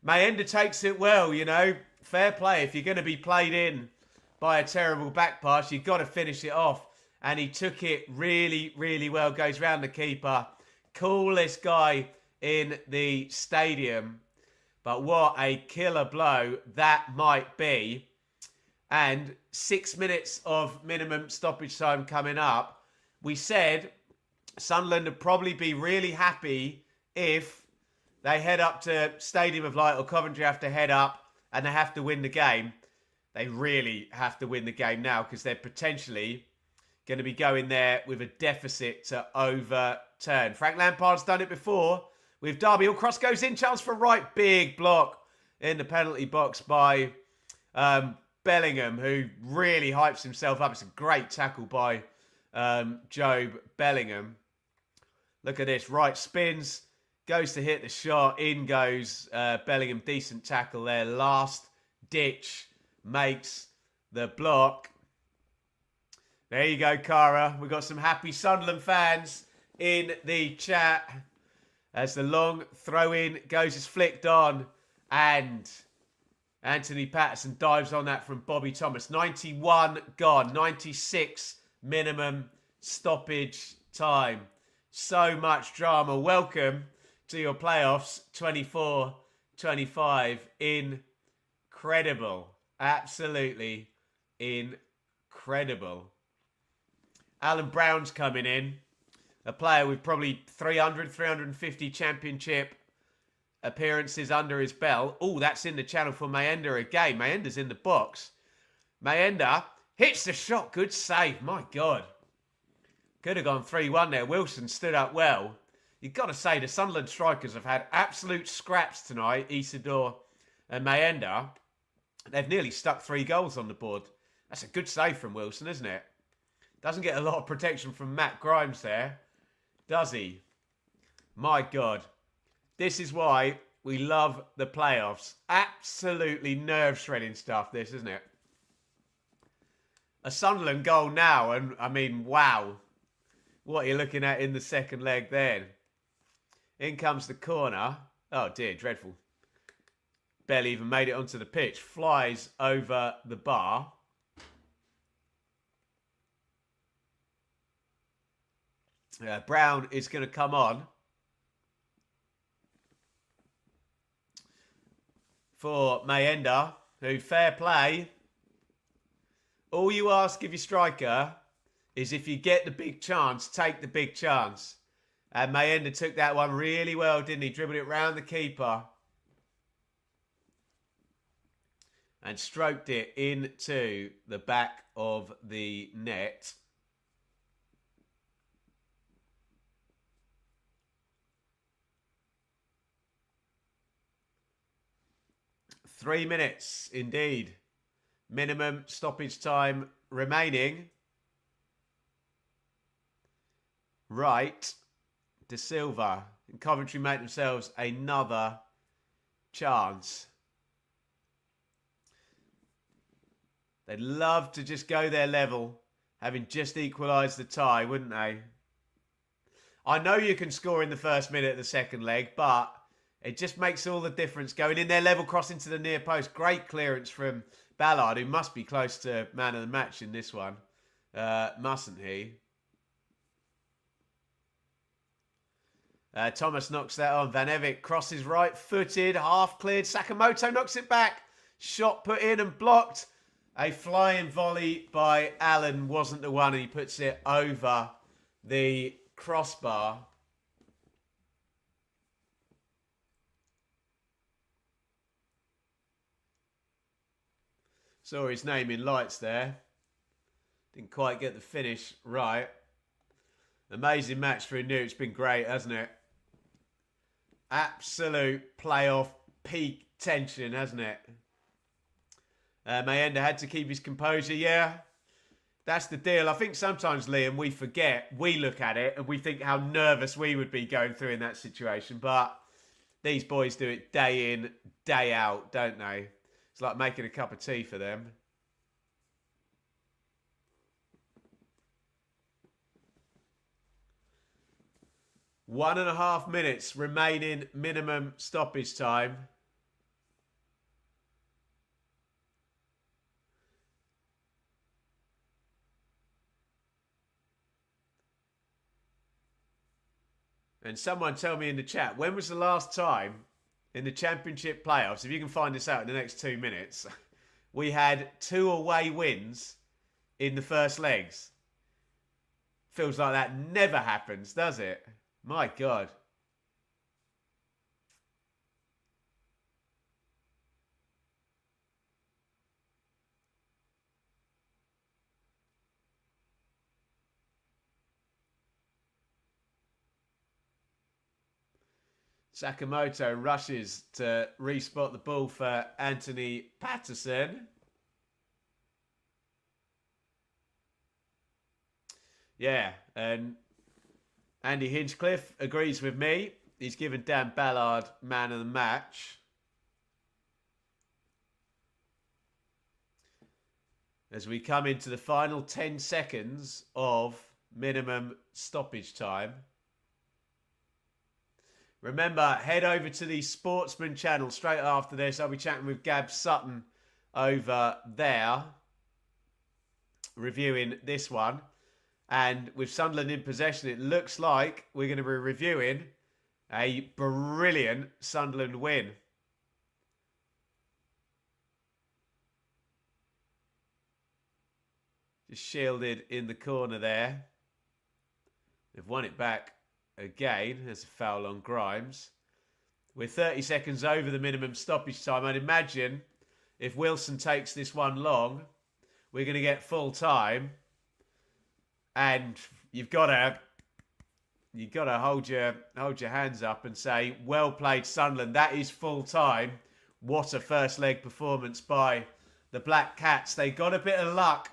Mayenda takes it well, you know. Fair play. If you're going to be played in by a terrible back pass, you've got to finish it off. And he took it really, really well. Goes round the keeper. Coolest guy in the stadium. But what a killer blow that might be. And 6 minutes of minimum stoppage time coming up. We said Sunderland would probably be really happy if they head up to Stadium of Light, or Coventry have to head up and they have to win the game. They really have to win the game now because they're potentially going to be going there with a deficit to overturn. Frank Lampard's done it before with Derby. All cross goes in, chance for right. Big block in the penalty box by Bellingham, who really hypes himself up. It's a great tackle by Jobe Bellingham. Look at this. Right, spins. Goes to hit the shot. In goes Bellingham. Decent tackle there. Last ditch makes the block. There you go, Cara. We've got some happy Sunderland fans in the chat. As the long throw-in goes, is flicked on. And Anthony Patterson dives on that from Bobby Thomas. 91 gone. 96 minimum stoppage time. So much drama. Welcome to your playoffs 24-25. Incredible. Absolutely incredible. Alan Brown's coming in. A player with probably 350 championship appearances under his belt. Oh, that's in the channel for Mayenda again. Mayenda's in the box. Mayenda hits the shot. Good save. My God. Could have gone 3-1 there. Wilson stood up well. You've got to say the Sunderland strikers have had absolute scraps tonight. Isidore and Mayenda. They've nearly stuck 3 goals on the board. That's a good save from Wilson, isn't it? Doesn't get a lot of protection from Matt Grimes there, does he? My God. This is why we love the playoffs. Absolutely nerve-shredding stuff, this, isn't it? A Sunderland goal now, and I mean, wow. What are you looking at in the second leg then? In comes the corner. Oh dear, dreadful. Barely even made it onto the pitch. Flies over the bar. Brown is going to come on for Mayenda, who, fair play. All you ask of your striker is if you get the big chance, take the big chance. And Mayenda took that one really well, didn't he? Dribbled it round the keeper. And stroked it into the back of the net. Three minutes, indeed. Minimum stoppage time remaining. Right. De Silva and Coventry make themselves another chance. They'd love to just go their level, having just equalised the tie, wouldn't they? I know you can score in the first minute of the second leg, but it just makes all the difference. Going in their level, crossing to the near post. Great clearance from Ballard, who must be close to man of the match in this one. Mustn't he? Thomas knocks that on. Van Evik crosses right-footed, half-cleared. Sakamoto knocks it back. Shot put in and blocked. A flying volley by Allen wasn't the one, and he puts it over the crossbar. Saw his name in lights there. Didn't quite get the finish right. Amazing match for Inu. It's been great, hasn't it? Absolute playoff peak tension, hasn't it? Mayenda had to keep his composure. Yeah, that's the deal. I think sometimes, Liam, we forget. We look at it and we think how nervous we would be going through in that situation. But these boys do it day in, day out, don't they? It's like making a cup of tea for them. One and a half minutes remaining minimum stoppage time. And someone tell me in the chat, when was the last time in the Championship playoffs, if you can find this out in the next 2 minutes, we had 2 away wins in the first legs? Feels like that never happens, does it? My God. Sakamoto rushes to respot the ball for Anthony Patterson. Yeah, and Andy Hinchcliffe agrees with me. He's given Dan Ballard man of the match. As we come into the final 10 seconds of minimum stoppage time. Remember, head over to the Sportsman channel straight after this. I'll be chatting with Gab Sutton over there, reviewing this one. And with Sunderland in possession, it looks like we're going to be reviewing a brilliant Sunderland win. Just shielded in the corner there. They've won it back again. There's a foul on Grimes. We're 30 seconds over the minimum stoppage time. I'd imagine if Wilson takes this one long, we're going to get full time. And you've got to hold your hands up and say, well played, Sunderland. That is full time. What a first leg performance by the Black Cats. They got a bit of luck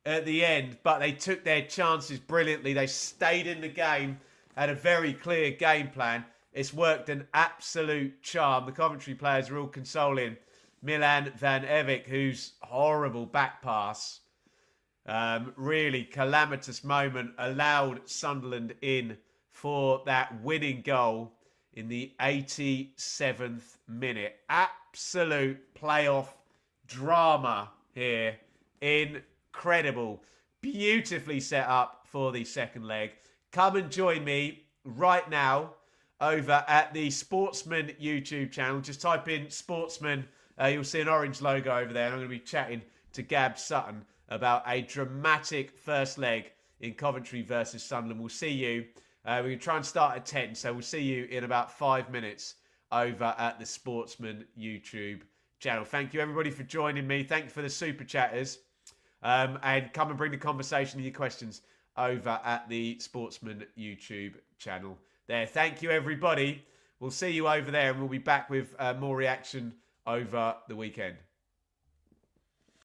at the end, but they took their chances brilliantly. They stayed in the game, had a very clear game plan. It's worked an absolute charm. The Coventry players are all consoling Milan Van Evik, whose horrible back pass Really calamitous moment, allowed Sunderland in for that winning goal in the 87th minute. Absolute playoff drama here. Incredible. Beautifully set up for the second leg. Come and join me right now over at the Sportsman YouTube channel. Just type in Sportsman. You'll see an orange logo over there. And I'm going to be chatting to Gab Sutton about a dramatic first leg in Coventry versus Sunderland. We'll see you. We're going to try and start at 10. So we'll see you in about 5 minutes over at the Sportsman YouTube channel. Thank you, everybody, for joining me. Thank you for the super chatters. And come and bring the conversation and your questions over at the Sportsman YouTube channel there. Thank you, everybody. We'll see you over there, and we'll be back with more reaction over the weekend.